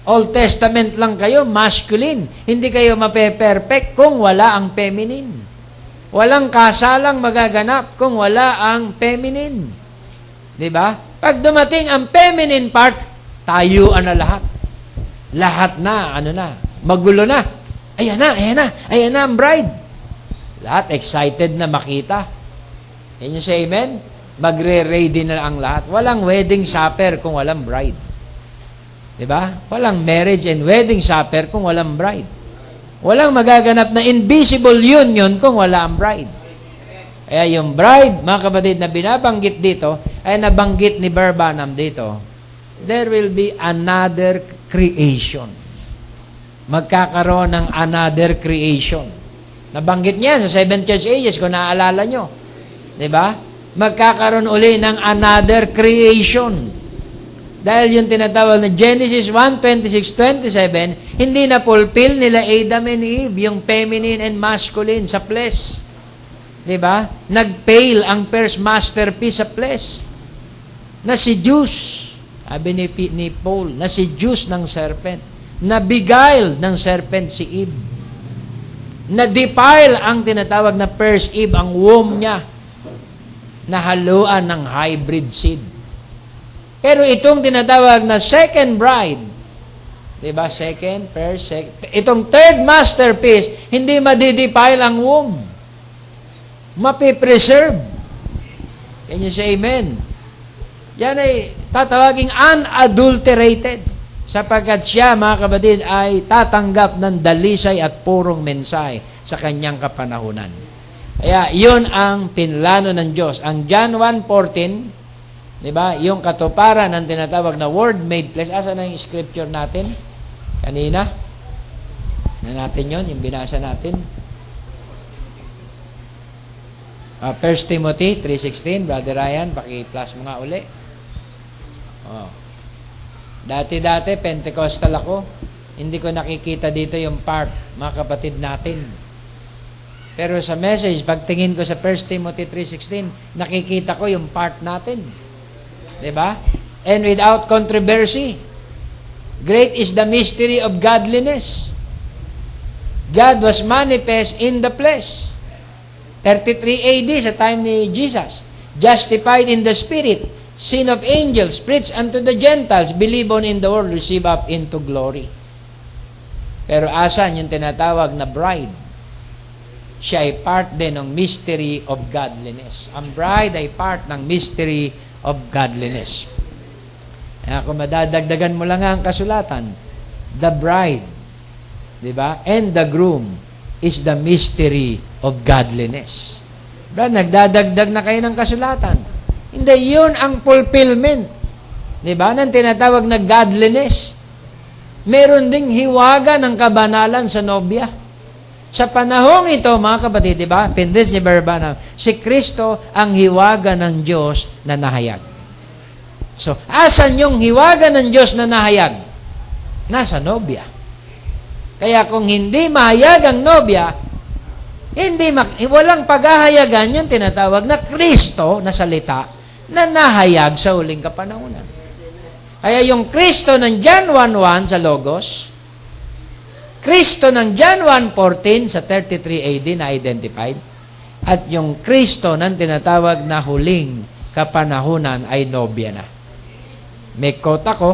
Old Testament lang kayo, masculine. Hindi kayo mape-perfect kung wala ang feminine. Walang kasalang magaganap kung wala ang feminine. Diba? Pag dumating ang feminine part, tayuan na lahat. Lahat na, magulo na. Ayan na ang bride. Lahat excited na makita. Can you say amen? Magre-ready na ang lahat. Walang wedding supper kung walang bride. Diba? Walang marriage and wedding supper kung walang bride. Walang magaganap na invisible union kung wala ang bride. Kaya yung bride, mga kapatid, na binabanggit dito, ay nabanggit ni Barbanam dito, there will be another creation. Magkakaroon ng another creation. Nabanggit niya sa 7 church ages, kung naaalala nyo. Diba? Magkakaroon uli ng another creation. Dahil yung tinatawag na Genesis 1:26-27, hindi na fulfill nila Adam and Eve, yung feminine and masculine sa flesh. Diba? Nag-fail ang first masterpiece sa flesh. Na si Zeus, sabi ni Paul, na si Zeus ng serpent. Na-beguile ng serpent si Eve. Na-defile ang tinatawag na first Eve, ang womb niya. Nahaluan ng hybrid seed. Pero itong tinatawag na second bride, diba? Second, first, second. Itong third masterpiece, hindi madidefile ang womb. Mapipreserve. Can you say amen? Yan ay tatawaging unadulterated. Sapagkat siya, mga kapatid, ay tatanggap ng dalisay at purong mensahe sa kanyang kapanahunan. Kaya, yun ang pinlano ng Diyos. Ang John 1:14, diba? Yung katuparan ng tinatawag na Word made flesh. Asa na yung scripture natin? Kanina? Na natin yon, yung binasa natin. 1 Timothy 3:16. Brother Ryan, paki-plus mo nga uli. Dati-dati, Pentecostal ako. Hindi ko nakikita dito yung part, mga kapatid natin. Pero sa message, pagtingin ko sa 1 Timothy 3:16, nakikita ko yung part natin. Diba? And without controversy, great is the mystery of godliness. God was manifest in the flesh. 33 AD sa time ni Jesus. Justified in the spirit, seen of angels, preached unto the Gentiles, believe on in the world, receive up into glory. Pero asan yung tinatawag na bride? Siya ay part din ng mystery of godliness. Ang bride ay part ng mystery of godliness. Kaya kung madadagdagan mo lang ang kasulatan, the bride, di ba? And the groom is the mystery of godliness. Brad, nagdadagdag na kayo ng kasulatan. Hindi, yun ang fulfillment. Di ba? Nang tinatawag na godliness. Meron ding hiwaga ng kabanalan sa nobya. Sa panahong ito, mga kapatid, di ba? Pindis ni Barbanam, si Kristo ang hiwaga ng Diyos na nahayag. So, asan yung hiwaga ng Diyos na nahayag? Nasa nobya. Kaya kung hindi mahayag ang nobya, walang paghahayagan yung tinatawag na Kristo na salita na nahayag sa huling kapanahunan. Kaya yung Kristo ng John 1:1 sa Logos, Kristo ng John 1:14 sa 33 AD na identified, at yung Kristo ng tinatawag na huling kapanahunan ay nobya na. May quote ako,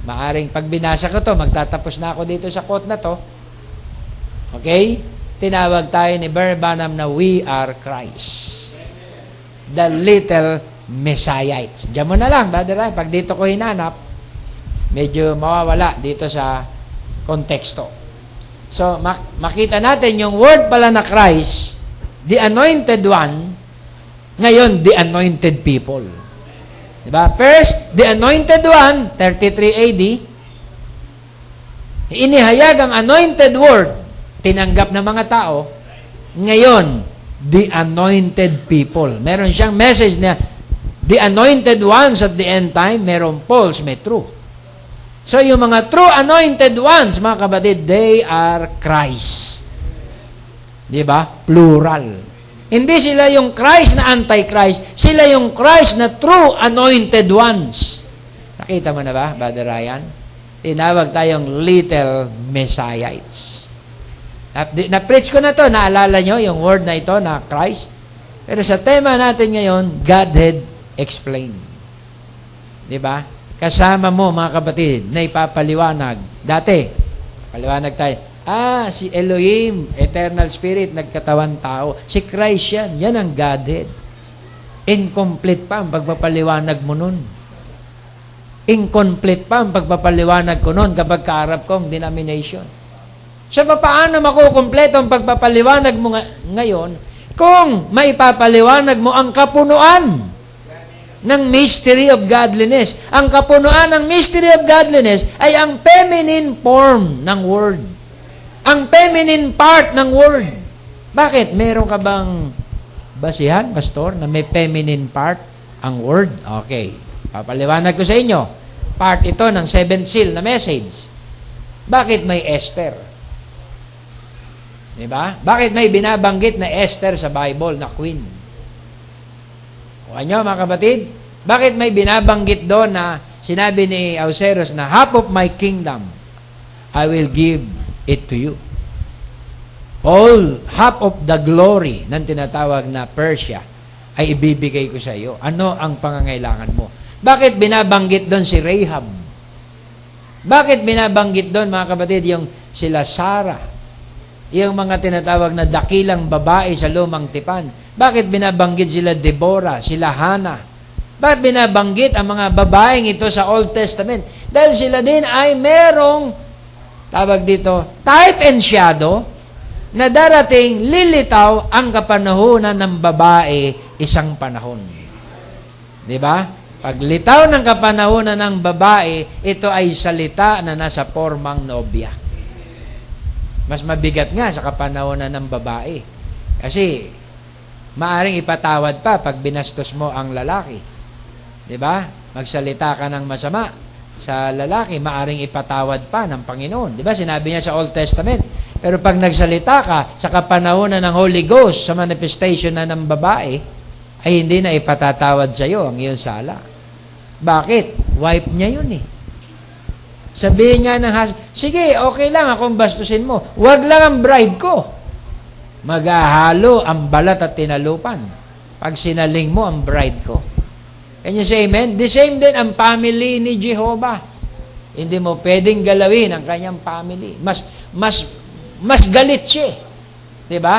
maaring pag binasa ko to, magtatapos na ako dito sa quote na to. Okay? Tinawag tayo ni Barbanam na we are Christ. The little Messiahites. Diyan mo na lang, brother Ryan. Pag dito ko hinanap, medyo mawawala dito sa konteksto. So, makita natin yung word pala na Christ, the anointed one, ngayon, the anointed people. Diba? First, the anointed one, 33 AD. Inihayag ang anointed word, tinanggap ng mga tao. Ngayon, the anointed people. Meron siyang message na the anointed ones at the end time, meron false, may true. So, yung mga true anointed ones, mga kapatid, they are Christ. Di ba? Plural. Hindi sila yung Christ na anti-Christ. Sila yung Christ na true anointed ones. Nakita mo na ba, Brother Ryan? Tinawag tayong little Messiahites. Na-preach ko na to, naalala nyo yung word na ito na Christ? Pero sa tema natin ngayon, Godhead explained. Di ba? Kasama mo, mga kapatid, na ipapaliwanag. Dati, paliwanag tayo, si Elohim, Eternal Spirit, nagkatawan tao. Si Christ yan. Yan ang Godhead. Incomplete pa ang pagpapaliwanag mo nun. Incomplete pa ang pagpapaliwanag ko nun kapag kaarap kong denomination. So, paano makukumpleto ang pagpapaliwanag mo ngayon kung maipapaliwanag mo ang kapunuan ng mystery of godliness? Ang kapunuan ng mystery of godliness ay ang feminine form ng word. Ang feminine part ng word. Bakit? Meron ka bang basihan, pastor, na may feminine part ang word? Okay. Papaliwanag ko sa inyo. Part ito ng 7th seal na message. Bakit may Esther? Diba? Bakit may binabanggit na Esther sa Bible na queen? Kuha nyo, mga kapatid? Bakit may binabanggit doon na sinabi ni Ahasuerus na half of my kingdom I will give it to you. Half of the glory ng tinatawag na Persia ay ibibigay ko sa iyo. Ano ang pangangailangan mo? Bakit binabanggit doon si Rahab? Bakit binabanggit doon, mga kapatid, yung sila Sarah? Yung mga tinatawag na dakilang babae sa lumang tipan. Bakit binabanggit sila Deborah, sila Hannah? Bakit binabanggit ang mga babaeng ito sa Old Testament? Dahil sila din ay merong, tawag dito, type and shadow, na darating lilitaw ang kapanahunan ng babae isang panahon. Di ba? Paglitaw ng kapanahunan ng babae, ito ay salita na nasa formang nobya. Mas mabigat nga sa kapanahunan ng babae. Kasi, maaring ipatawad pa pag binastos mo ang lalaki. Di ba? Magsalita ka ng masama sa lalaki, maaring ipatawad pa ng Panginoon. Di ba? Sinabi niya sa Old Testament. Pero pag nagsalita ka sa kapanahunan ng Holy Ghost, sa manifestation na ng babae, ay hindi na ipatatawad sa iyo ang iyong sala. Bakit? Wife niya yun eh. Sabihin niya ng sige, okay lang akong bastusin mo. Huwag lang ang bride ko. Maghahalo ang balat at tinalupan pag sinaling mo ang bride ko. Can you say amen? The same din ang family ni Jehovah. Hindi mo pwedeng galawin ang kanyang family. Mas galit siya. Diba?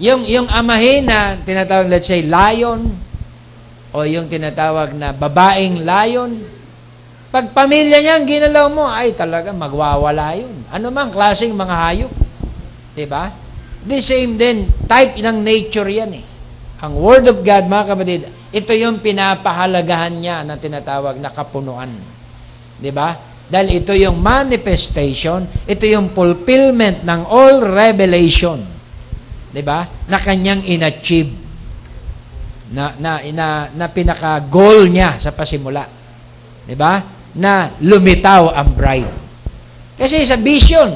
Yung amahin na tinatawag, let's say, lion, o yung tinatawag na babaeng lion, pag pamilya niya ang ginalaw mo, ay talaga magwawala yun. Ano mang klaseng mga hayop. Diba? The same din, type ng nature yan eh. Ang Word of God, mga kapatid, ito yung pinapahalagahan niya na tinatawag na kapunuan. Diba? Dahil ito yung manifestation, ito yung fulfillment ng all revelation. Diba? Na kanyang in-achieve. Na pinaka-goal niya sa pasimula. Diba? Na lumitaw ang bride. Kasi sa vision,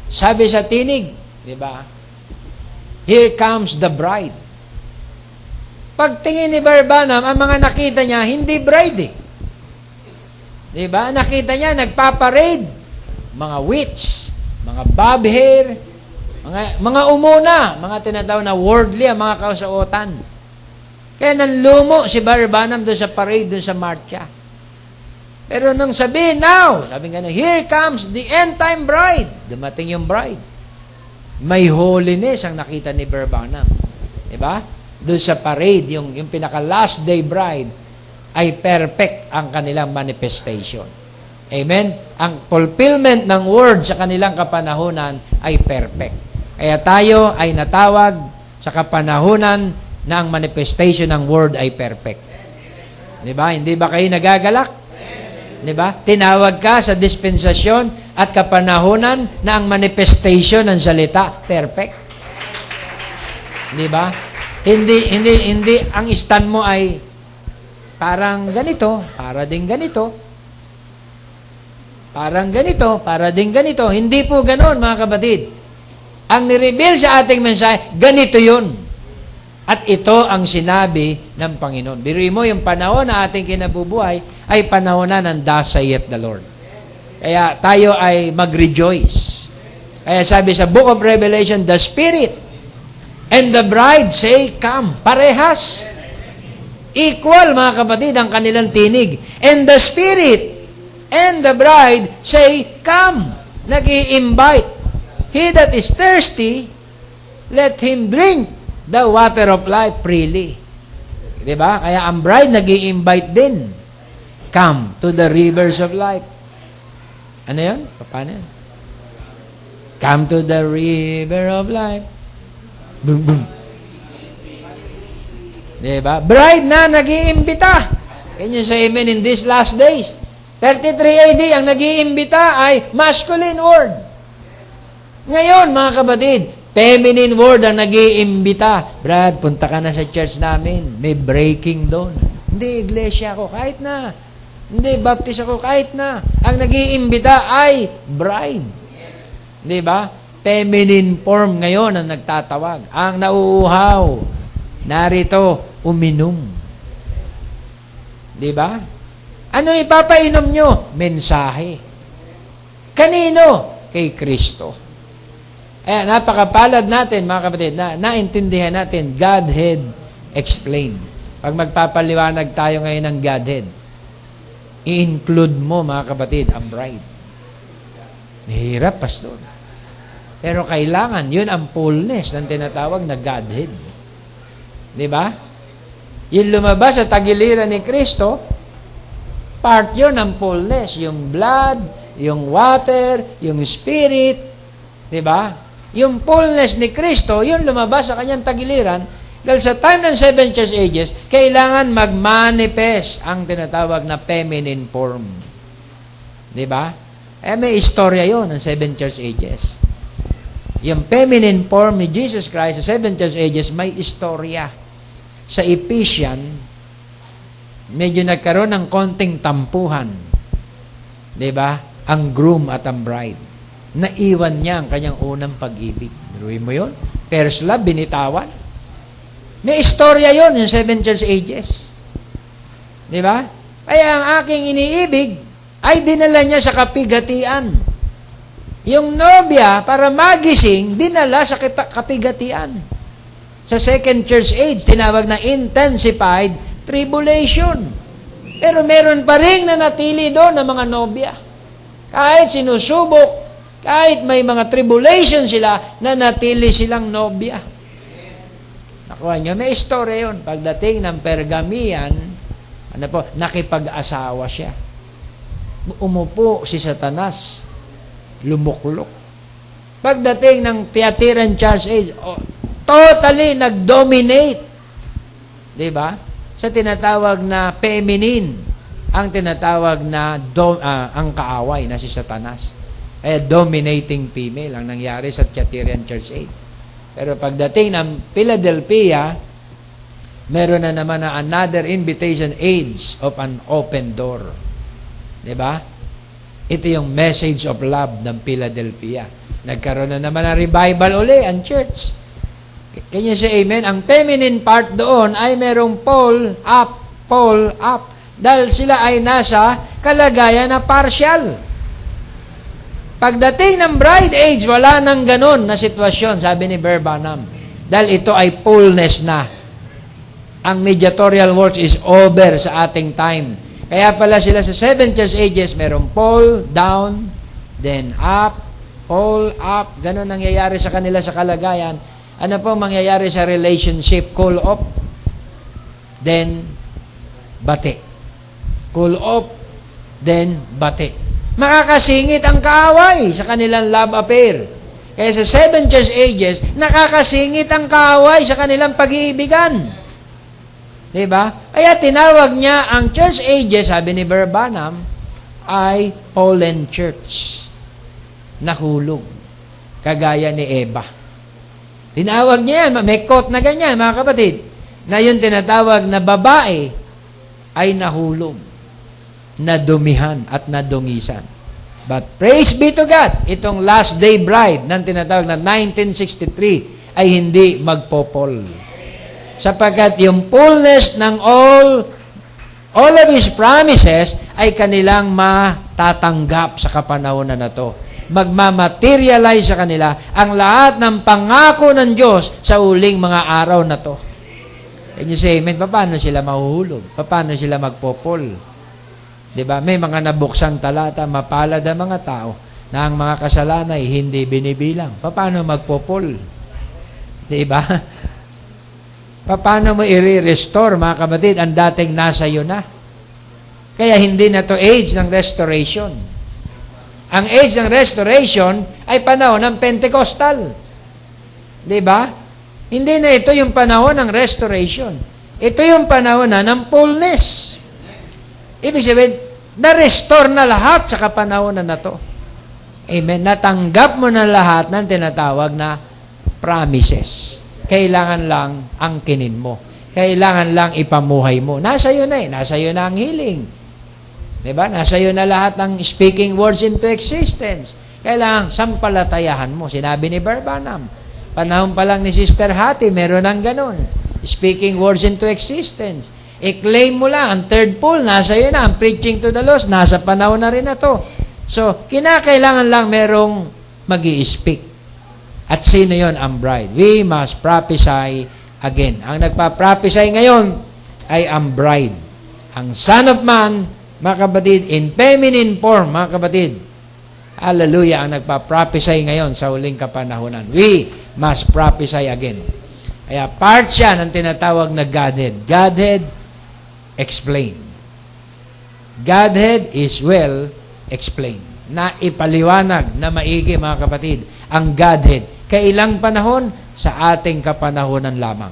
sabi sa tinig, diba? Here comes the bride. Pagtingin ni Barbanam, ang mga nakita niya, hindi bride eh. Diba? Nakita niya, nagpaparade. Mga witch, mga bob hair, mga umuna, mga tinatawag na worldly, ang mga kausuotan. Kaya nanlumo si Barbanam doon sa parade, doon sa marcha. Pero nung sabihin, now, sabi nga, here comes the end-time bride. Dumating yung bride. May holiness ang nakita ni Barbanam. Diba? Doon sa parade, yung pinaka-last day bride, ay perfect ang kanilang manifestation. Amen? Ang fulfillment ng word sa kanilang kapanahunan ay perfect. Kaya tayo ay natawag sa kapanahunan na ang manifestation ng word ay perfect. Diba? Hindi ba kayo nagagalak? Di ba? Tinawag ka sa dispensasyon at kapanahunan na ang manifestation ng salita. Perfect. Di ba? Hindi ang stand mo ay parang ganito, para din ganito. Parang ganito, para din ganito. Hindi po ganoon, mga kapatid. Ang nireveal sa ating mensahe, ganito yun. At ito ang sinabi ng Panginoon. Biruin mo, yung panahon na ating kinabubuhay ay panahon na ng thus saith the Lord. Kaya tayo ay mag-rejoice. Kaya sabi sa Book of Revelation, the Spirit and the bride say, come. Parehas. Equal, mga kapatid, ang kanilang tinig. And the Spirit and the bride say, come. Nag-i-invite. He that is thirsty, let him drink the water of life freely. Diba? Kaya ang bride nag-i-invite din. Come to the rivers of life. Ano yun? Paano yun? Come to the river of life. Boom, boom. Diba? Bride na nag-iimbita. Can you say amen in these last days? 33 AD, ang nag-iimbita ay masculine word. Ngayon, mga kapatid, feminine word ang nag-iimbita. Brad, punta ka na sa church namin. May breaking doon. Hindi, iglesia ako, kahit na. Hindi, baptist ako, kahit na. Ang nag-iimbita ay bride. Di ba? Feminine form ngayon ang nagtatawag. Ang nauuhaw, narito, uminom. Di ba? Ano ipapainom nyo? Mensahe. Kanino? Kay Kristo. Kaya napakapalad natin, mga kapatid, na naintindihan natin, Godhead explained. Pag magpapaliwanag tayo ngayon ng Godhead, i-include mo, mga kapatid, ang bride. Mahirap, pastor. Pero kailangan, yun ang fullness ng tinatawag na Godhead. Di ba? Yung lumabas sa tagiliran ni Kristo, part yun ng fullness. Yung blood, yung water, yung spirit. Di ba? Yung fullness ni Kristo, yun lumabas sa kanyang tagiliran. Dahil sa time ng 7 church ages, kailangan mag-manifest ang tinatawag na feminine form. Di ba? May istorya yun ng 7 church ages. Yung feminine form ni Jesus Christ sa 7 church ages, may istorya. Sa Ephesians, medyo nagkaroon ng konting tampuhan. Di ba? Ang groom at ang bride. Naiwan niya ang kanyang unang pag-ibig. Biruin mo yun? First love, binitawan. May istorya yun, yung 7 church ages. Di ba? Kaya ang aking iniibig ay dinala niya sa kapigatian. Yung nobya, para magising, dinala sa kapigatian. Sa 2nd church age, tinawag na intensified tribulation. Pero meron pa rin na natili doon ng mga nobya. Kahit sinusubok, kahit may mga tribulation sila, na natili silang nobya. Nakuha nyo, may istorya yun. Pagdating ng Pergamian, nakipag-asawa siya. Umupo si Satanas, lumuklok. Pagdating ng Thyatiran Church Age, totally nag-dominate. Diba? Sa tinatawag na feminine, ang tinatawag na ang kaaway na si Satanas. Dominating female ang nangyari sa Thyatiran Church Age. Pero pagdating ng Philadelphia, meron na naman na another invitation, age of an open door. Diba? Ito yung message of love ng Philadelphia. Nagkaroon na naman ng revival uli ang church. Can you say amen? Ang feminine part doon ay merong pull up. Dahil sila ay nasa kalagayan na partial. Pagdating ng bride age, wala nang ganon na sitwasyon, sabi ni Branham. Dahil ito ay fullness na. Ang mediatorial works is over sa ating time. Kaya pala sila sa 7 church ages, merong pull, down, then up, pull, up. Ganon nangyayari sa kanila sa kalagayan. Ano po mangyayari sa relationship? Cool off, then bate. Cool off, then bate. Makakasingit ang kaaway sa kanilang love affair. Kaya sa 7 church ages, nakakasingit ang kaaway sa kanilang pag-iibigan. Diba? Kaya tinawag niya ang church ages, sabi ni Branham, ay fallen church. Nahulog. Kagaya ni Eva. Tinawag niya yan, may quote na ganyan, mga kapatid, na yung tinatawag na babae ay nahulog, nadumihan at nadungisan. But praise be to God, itong last day bride ng tinatawag na 1963 ay hindi magpopol. Sapagkat yung fullness ng all of His promises ay kanilang matatanggap sa kapanahonan na to. Magmamaterialize sa kanila ang lahat ng pangako ng Diyos sa uling mga araw na to. Can you say amen? Paano sila mahuhulog? Paano sila magpopol? Diba? May mga nabuksang talata, mapalad ang mga tao na ang mga kasalanan ay hindi binibilang. Paano magpopol? Diba? Paano mo i-restore, mga kapatid, ang dating nasa iyo na? Kaya hindi na to age ng restoration. Ang age ng restoration ay panahon ng Pentecostal. Diba? Hindi na ito yung panahon ng restoration. Ito yung panahon na ng fullness. Ibig sabihin, na-restore na lahat sa kapanahonan na to. Amen. Natanggap mo na lahat ng tinatawag na promises. Kailangan lang angkinin mo. Kailangan lang ipamuhay mo. Nasa iyo na eh. Nasa iyo na ang healing. Diba? Nasa iyo na lahat ng speaking words into existence. Kailangan sampalatayahan mo. Sinabi ni Barbanam. Panahon pa lang ni Sister Hattie, meron ng ganun. Speaking words into existence. I-claim mo lang. Ang third pull, nasa iyo na. Ang preaching to the lost, nasa panahon na rin na to. So, kinakailangan lang merong mag-i-speak. At sino yon? Ang bride. We must prophesy again. Ang nagpa-prophesy ngayon ay ang bride. Ang Son of Man, mga kapatid, in feminine form, mga kapatid. Hallelujah, ang nagpa-prophesy ngayon sa huling kapanahunan. We must prophesy again. Kaya part siya ng tinatawag na Godhead. Godhead, explain. Godhead is well explained. Na ipaliwanag na maigi, mga kapatid, ang Godhead. Kailang panahon? Sa ating kapanahunan lamang.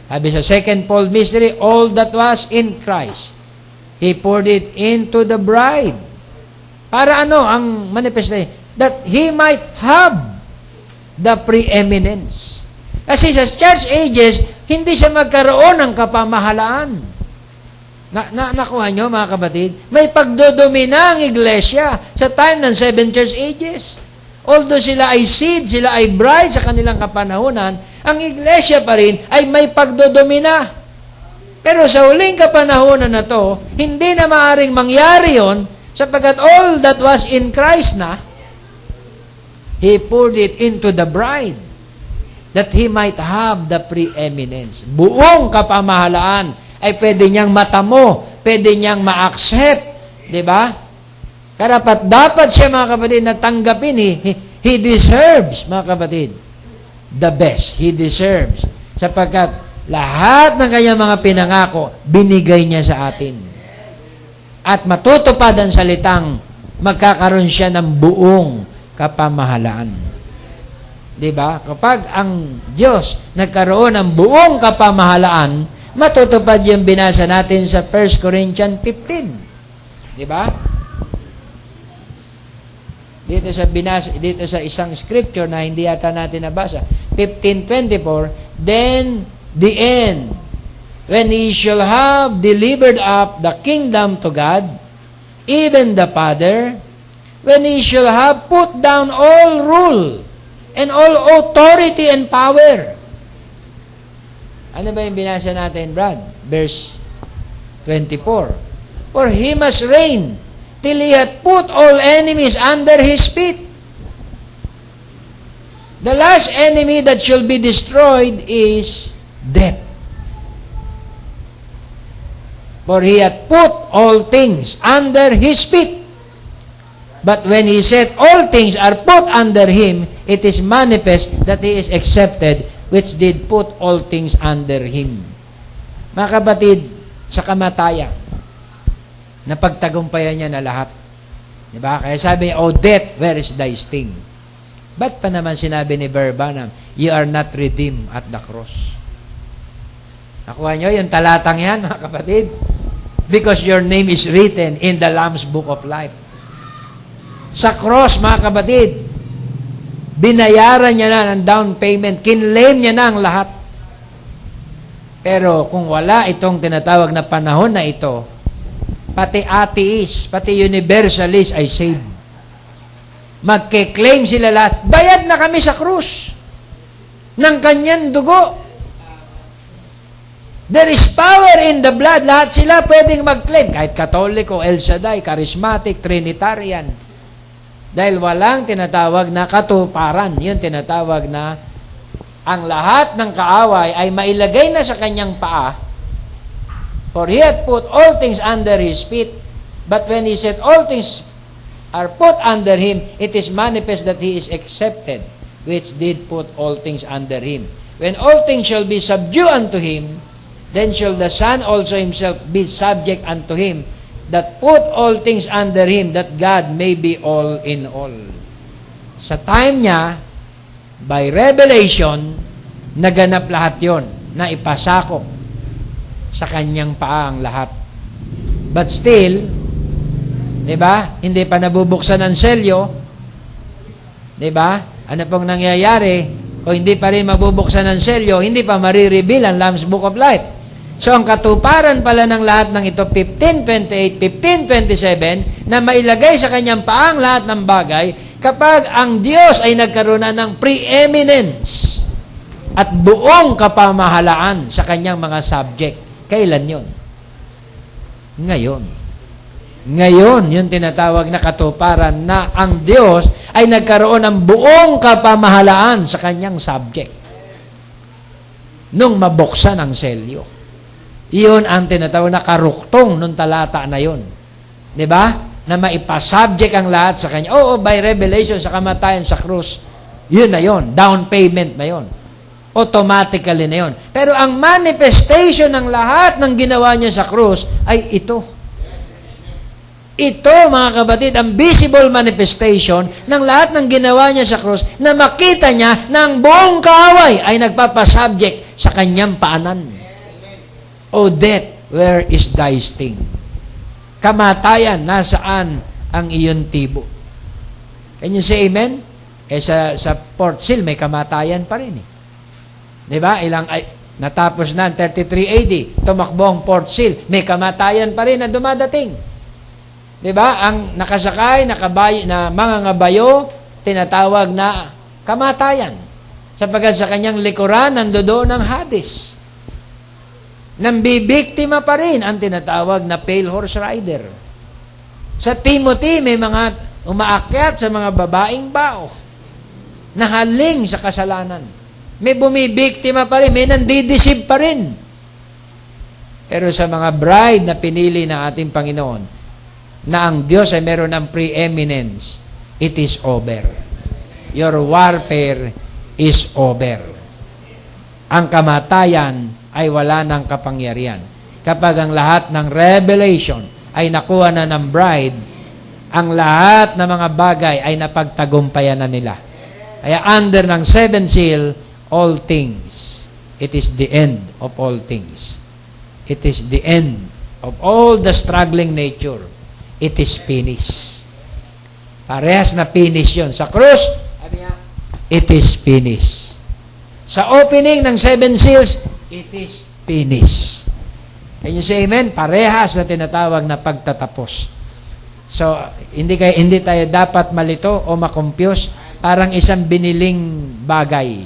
Sabi sa second Paul mystery, all that was in Christ, He poured it into the bride. Para ano ang manifestation? That He might have the preeminence. Kasi sa church ages, hindi siya magkaroon ng kapamahalaan. Nakuha nyo, mga kapatid? May pagdodomina ang iglesia sa time ng 7 church ages. Although sila ay seed, sila ay bride sa kanilang kapanahunan, ang iglesia pa rin ay may pagdodomina. Pero sa huling kapanahunan na to, hindi na maaring mangyari yon sapagkat all that was in Christ na, He poured it into the bride that He might have the preeminence. Buong kapamahalaan ay pwede niyang matamo, pwede niyang ma-accept. Diba? Karapat dapat siya, mga kapatid, na tanggapin. He deserves, mga kapatid, the best. He deserves. Sapagkat lahat ng kanyang mga pinangako, binigay niya sa atin. At matutupad ang salitang magkakaroon siya ng buong kapamahalaan. Diba? Kapag ang Diyos nagkaroon ng buong kapamahalaan, matutupad yung binasa natin sa 1 Corinthians 15. Diba? Dito sa isang scripture na hindi yata natin nabasa, 15:24, then the end, when He shall have delivered up the kingdom to God, even the Father, when He shall have put down all rule and all authority and power. Ano ba yung binasa natin, Brad? Verse 24. For He must reign till He hath put all enemies under His feet. The last enemy that shall be destroyed is death. For He hath put all things under His feet. But when He said all things are put under Him, it is manifest that He is accepted, which did put all things under Him. Mga kapatid, sa kamatayan, napagtagumpayan niya na lahat. Diba? Kaya sabi, O death, where is thy sting? Ba't pa naman sinabi ni Barbanam, you are not redeemed at the cross? Nakuha nyo yung talatang yan, mga kapatid? Because your name is written in the Lamb's Book of Life. Sa cross, mga kapatid, binayaran niya na ng down payment, kinlaim niya na ang lahat. Pero kung wala itong tinatawag na panahon na ito, pati atheist, pati universalist ay saved. Magke-claim sila lahat, bayad na kami sa krus ng kanyang dugo. There is power in the blood. Lahat sila pwedeng mag-claim. Kahit Katoliko, El Shaddai, Charismatic, Trinitarian. Dahil walang tinatawag na katuparan. Yun tinatawag na ang lahat ng kaaway ay mailagay na sa kanyang paa. For he had put all things under his feet. But when he said all things are put under him, it is manifest that he is accepted, which did put all things under him. When all things shall be subdued unto him, then shall the Son also himself be subject unto him, that put all things under him, that God may be all in all. Sa time niya, by revelation, naganap lahat yon, na ipasakop sa kanyang paa ang lahat. But still, di ba, hindi pa nabubuksan ang selyo, di ba? Ano pong nangyayari? Kung hindi pa rin mabubuksan ang selyo, hindi pa marireveal ang Lamb's Book of Life. So, ang katuparan pala ng lahat ng ito, 15:28, 15:27, na mailagay sa kanyang paang lahat ng bagay, kapag ang Diyos ay nagkaroon na ng preeminence at buong kapamahalaan sa kanyang mga subject. Kailan yun? Ngayon. Ngayon, yung tinatawag na katuparan na ang Diyos ay nagkaroon ng buong kapamahalaan sa kanyang subject. Nung mabuksan ang selyo. Iyon ang tinatawag na karuktong nung talata na yun. Diba? Na maipasubject ang lahat sa kanya. Oo, by revelation, sa kamatayan sa krus. Yun na yun. Down payment na yun. Automatically na yun. Pero ang manifestation ng lahat ng ginawa niya sa krus ay ito. Ito, mga kapatid, ang visible manifestation ng lahat ng ginawa niya sa krus na makita niya na ang buong kaaway ay nagpapasubject sa kanyang paanan. O death, where is thy sting? Kamatayan, nasaan ang iyong tibo? Can you say amen? Sa Port Sill, may kamatayan pa rin. Diba? Natapos na 33 AD, tumakbo ang Port Sill, may kamatayan pa rin na dumadating. Diba? Ang nakasakay na mga ngabayo, tinatawag na kamatayan. Sapagkat sa kanyang likuran, nandoon ang Hades. Nambibiktima pa rin ang tinatawag na pale horse rider. Sa Timothy, may mga umaakyat sa mga babaeng bao. Nahaling sa kasalanan. May bumibiktima pa rin, may nandidisib pa rin. Pero sa mga bride na pinili ng ating Panginoon, na ang Diyos ay meron ng preeminence, it is over. Your warfare is over. Ang kamatayan ay wala ng kapangyarihan. Kapag ang lahat ng revelation ay nakuha na ng bride, ang lahat ng mga bagay ay napagtagumpayan na nila. Kaya under ng 7 seal, all things. It is the end of all things. It is the end of all the struggling nature. It is finished. Parehas na finish yun. Sa krus, it is finished. Sa opening ng 7 seals, it is finished. Can you say amen? Parehas na tinatawag na pagtatapos. So, hindi tayo dapat malito o makumpiyos. Parang isang biniling bagay.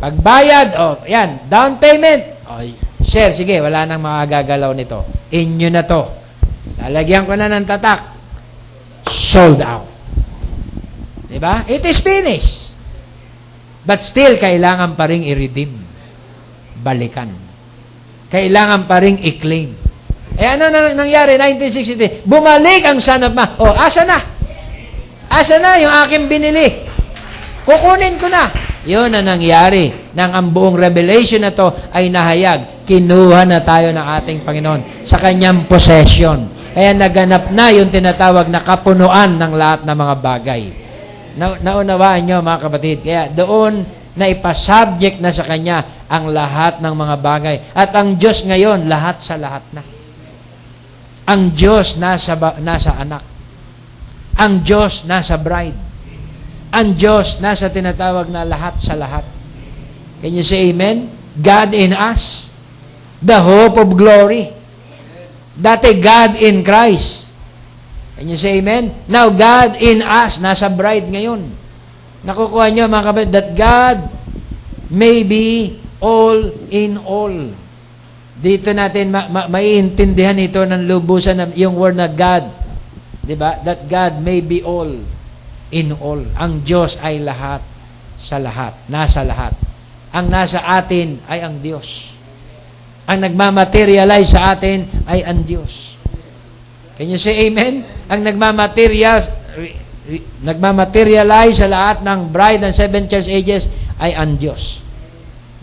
Pagbayad, yan, down payment. Sir, sige, wala nang makagagalaw nito. Inyo na to. Lalagyan ko na ng tatak. Sold out. Diba? It is finished. But still, kailangan pa rin i-redeem. Balikan. Kailangan pa rin i-claim. Ano na nangyari? 1963, bumalik ang Son of Man. Asa na? Asa na yung aking binili? Kukunin ko na. Yun ang nangyari. Nang ang buong revelation na to ay nahayag. Kinuha na tayo ng ating Panginoon sa kanyang possession. Kaya naganap na yung tinatawag na kapunuan ng lahat ng mga bagay. Naunawaan nyo, mga kapatid. Kaya doon na ipasubject na sa Kanya ang lahat ng mga bagay. At ang Diyos ngayon, lahat sa lahat na. Ang Diyos nasa anak. Ang Diyos nasa bride. Ang Diyos nasa tinatawag na lahat sa lahat. Can you say amen? God in us, the hope of glory. Dati God in Christ. Can you say amen? Now God in us, nasa bride ngayon. Nakukuha niyo mga kapatid, that God may be all in all. Dito natin maiintindihan ito ng lubusan ng yung word na God. Diba? That God may be all in all. Ang Diyos ay lahat sa lahat. Nasa lahat. Ang nasa atin ay ang Diyos. Ang nagmamaterialize sa atin ay ang Diyos. Can you say amen? Ang nagmamaterialize sa lahat ng bride ng 7 church ages ay ang Diyos.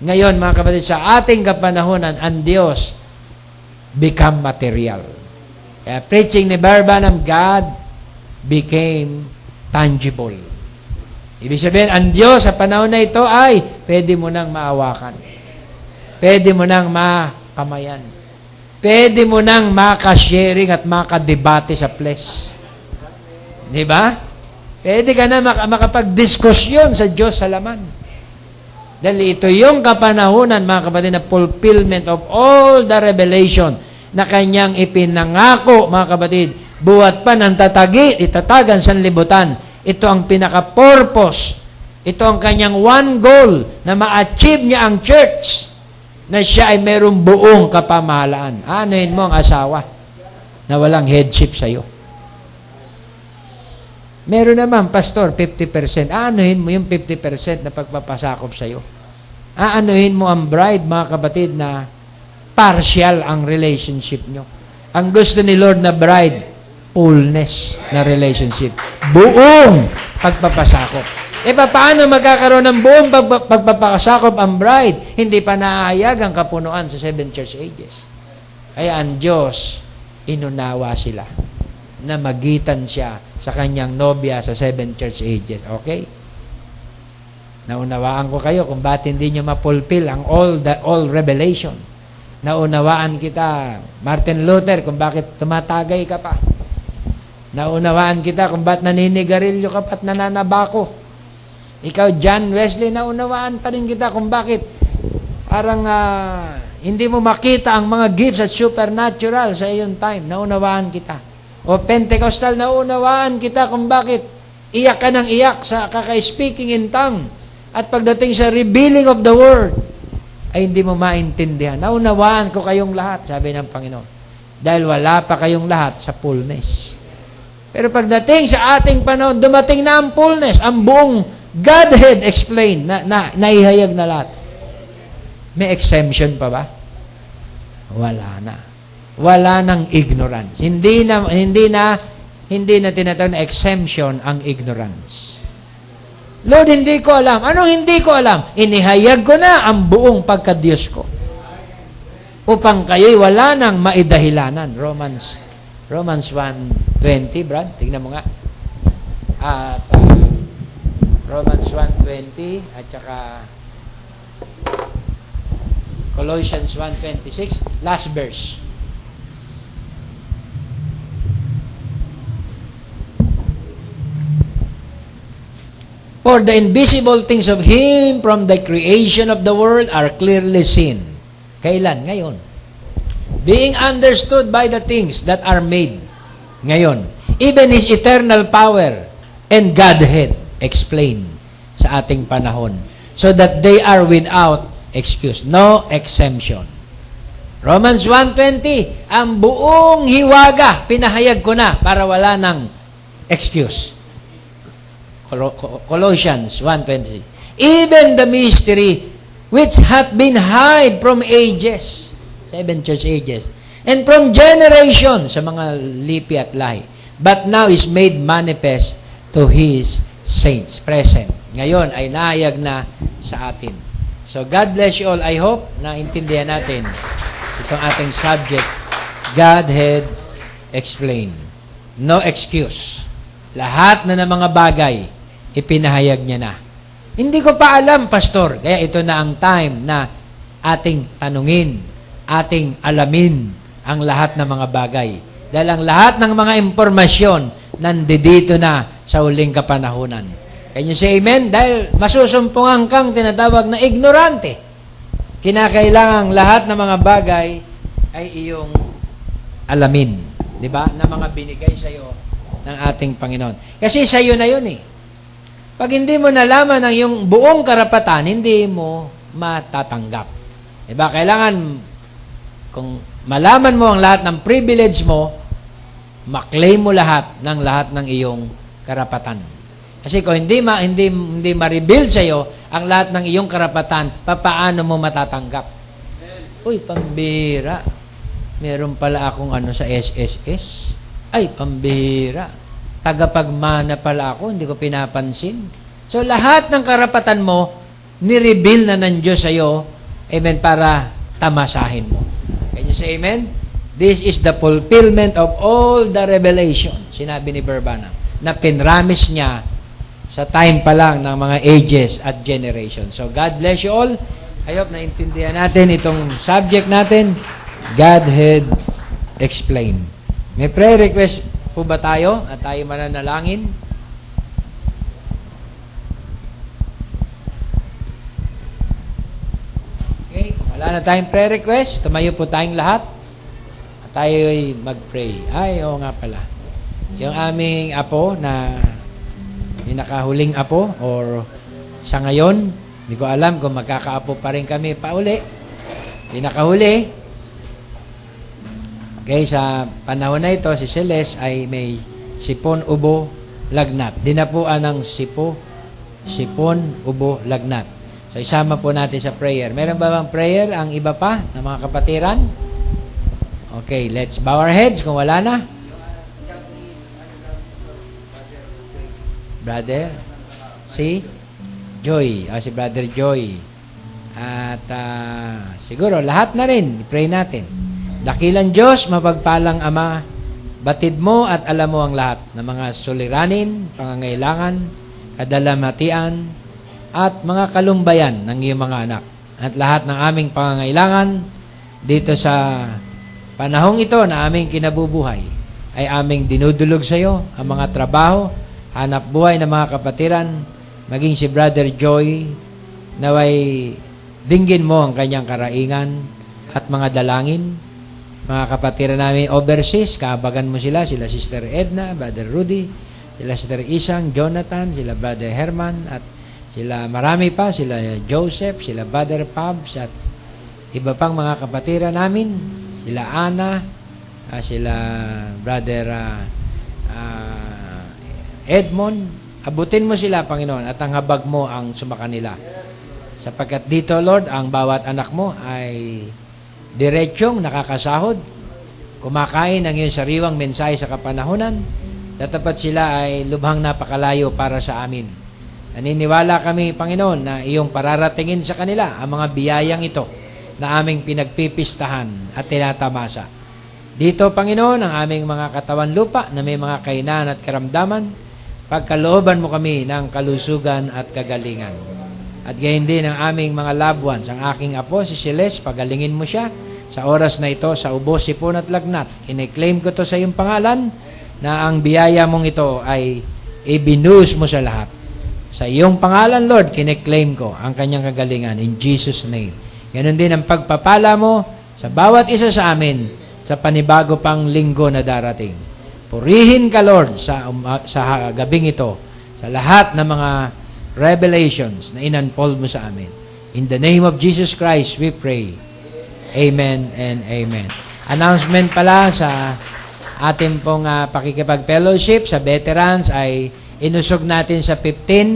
Ngayon, mga kapatid, sa ating kapanahonan, ang Diyos become material. Kaya preaching ni Barbanam, God became tangible. Ibig sabihin, ang Diyos sa panahon na ito ay pwede mo nang maawakan. Pwede mo nang makamayan. Pwede mo nang makasharing at makadebate sa flesh. Di ba? Pwede ka na makapag-diskusyon sa Diyos sa laman. Dahil ito yung kapanahunan, mga kapatid, na fulfillment of all the revelation na kanyang ipinangako, mga kapatid, buhat pa ng itatagan sanlibutan. Ito ang pinaka-purpose. Ito ang kanyang one goal na ma-achieve niya ang church na siya ay merong buong kapamahalaan. Anuhin mo ang asawa na walang headship sa'yo. Meron naman, pastor, 50%. Anuhin mo yung 50% na pagpapasakop sa'yo. Aanuhin mo ang bride, mga kapatid, na partial ang relationship nyo. Ang gusto ni Lord na bride, fullness na relationship. Buong pagpapasakop. Paano magkakaroon ng buong pagpapasakop ang bride? Hindi pa naahayag ang kapunuan sa 7 church ages. Kaya ang Diyos, inunawa sila na magitan siya sa kanyang nobya sa 7 church ages. Okay? Naunawaan ko kayo kung ba't hindi nyo ma-fulfill ang all revelation. Naunawaan kita, Martin Luther, kung bakit tumatagay ka pa. Naunawaan kita kung ba't naninigarilyo ka pa't nananabako. Ikaw, John Wesley, naunawaan pa rin kita kung bakit parang hindi mo makita ang mga gifts at supernatural sa iyong time. Naunawaan kita. O Pentecostal, naunawaan kita kung bakit iyak ka ng iyak sa kaka-speaking in tongue. At pagdating sa revealing of the word, ay hindi mo maintindihan. Naunawaan ko kayong lahat, sabi ng Panginoon. Dahil wala pa kayong lahat sa fullness. Pero pagdating sa ating panahon, dumating na ang fullness, ang buong Godhead explained, naihayag na lahat. May exemption pa ba? Wala na. Wala nang ignorance. Hindi na tinatawag na exemption ang ignorance. Lord, hindi ko alam. Anong hindi ko alam? Inihayag ko na ang buong pagka-Diyos ko. Upang kayo'y wala nang maidahilanan. Romans 1:20, Brad. Tingnan mo nga. At Romans 1:20 at saka Colossians 1:26, last verse. For the invisible things of Him from the creation of the world are clearly seen. Kailan? Ngayon. Being understood by the things that are made. Ngayon. Even His eternal power and Godhead explained sa ating panahon. So that they are without excuse. No exemption. Romans 1:20, ang buong hiwaga, pinahayag ko na para wala ng excuse. Colossians 1:20. Even the mystery which hath been hid from ages, 7 church ages, and from generation, sa mga lipi at lahi, but now is made manifest to His saints, present. Ngayon ay nahayag na sa atin. So God bless you all. I hope na intindihan natin itong ating subject, Godhead explained. No excuse. Lahat na ng mga bagay, ipinahayag niya na. Hindi ko pa alam, Pastor. Kaya ito na ang time na ating tanungin, ating alamin ang lahat ng mga bagay. Dahil ang lahat ng mga impormasyon nandito na sa huling kapanahunan. Can you say amen? Dahil masusumpungan kang tinatawag na ignorante. Kinakailangan lahat ng mga bagay ay iyong alamin. Di ba? Na mga binigay sa iyo ng ating Panginoon. Kasi sa iyo na yun eh. Pag hindi mo nalaman ang iyong buong karapatan, hindi mo matatanggap. Di ba? Kailangan, kung malaman mo ang lahat ng privilege mo, maklaim mo lahat ng iyong karapatan. Kasi kung hindi ma-reveal sa iyo ang lahat ng iyong karapatan, paano mo matatanggap? Uy, pambira. Meron pala akong sa SSS. Ay, pambira. Tagapagmana pala ako, hindi ko pinapansin. So, lahat ng karapatan mo, ni-reveal na ng Diyos sa iyo, amen, para tamasahin mo. Can you say amen? This is the fulfillment of all the revelation, sinabi ni Verbana, na pinramis niya sa time pa lang ng mga ages at generations. So, God bless you all. I hope naintindihan natin itong subject natin, Godhead Explained. May prayer request po ba tayo? At tayo mananalangin? Okay, kung wala na tayong prayer request, tumayo po tayong lahat at tayo'y mag-pray. Ay, oo nga pala. Yung aming apo na pinakahuling apo or sa ngayon, hindi ko alam kung magkakaapo pa rin kami pauli. Pinakahuli, okay, sa panahon na ito, si Celeste ay may sipon, ubo, lagnat. Dinapuan ng sipon, ubo, lagnat. So, isama po natin sa prayer. Meron ba bang prayer ang iba pa na mga kapatiran? Okay, let's bow our heads kung wala na. Brother, si Joy. Si Brother Joy. At siguro, lahat na rin. I-pray natin. Dakilang Diyos, mapagpalang Ama, batid mo at alam mo ang lahat ng mga suliranin, pangangailangan, kadalamatian, at mga kalumbayan ng iyong mga anak. At lahat ng aming pangangailangan dito sa panahong ito na aming kinabubuhay ay aming dinudulog sa iyo ang mga trabaho, hanap buhay ng mga kapatiran, maging si Brother Joy, naway dinggin mo ang kanyang karaingan at mga dalangin. Mga kapatiran namin overseas, kaabagan mo sila Sister Edna, Brother Rudy, sila Sister Isang, Jonathan, sila Brother Herman, at sila marami pa, sila Joseph, sila Brother Pabs, at iba pang mga kapatiran namin, sila Ana, sila Brother Edmond. Abutin mo sila, Panginoon, at ang habag mo ang sumakanila. Sapagkat dito, Lord, ang bawat anak mo ay diretsyong nakakasahod, kumakain ng iyong sariwang mensahe sa kapanahunan, tatapat sila ay lubhang napakalayo para sa amin. Naniniwala kami, Panginoon, na iyong pararatingin sa kanila ang mga biyayang ito na aming pinagpipistahan at tinatamasa. Dito, Panginoon, ang aming mga katawan lupa na may mga kainan at karamdaman, pagkalooban mo kami ng kalusugan at kagalingan. At gayon din ang aming mga loved ones, ang aking apo, si Celeste, pagalingin mo siya sa oras na ito, sa ubo, sipon at lagnat. Kine-claim ko to sa iyong pangalan na ang biyaya mong ito ay ibinuhos mo sa lahat. Sa iyong pangalan, Lord, kine-claim ko ang kanyang kagalingan in Jesus' name. Ganon din ang pagpapala mo sa bawat isa sa amin sa panibago pang linggo na darating. Purihin ka, Lord, sa gabing ito, sa lahat ng mga revelations na in-unfold mo sa amin. In the name of Jesus Christ, we pray. Amen and amen. Announcement pala sa ating pong pakikipag-fellowship sa veterans ay inusog natin sa 15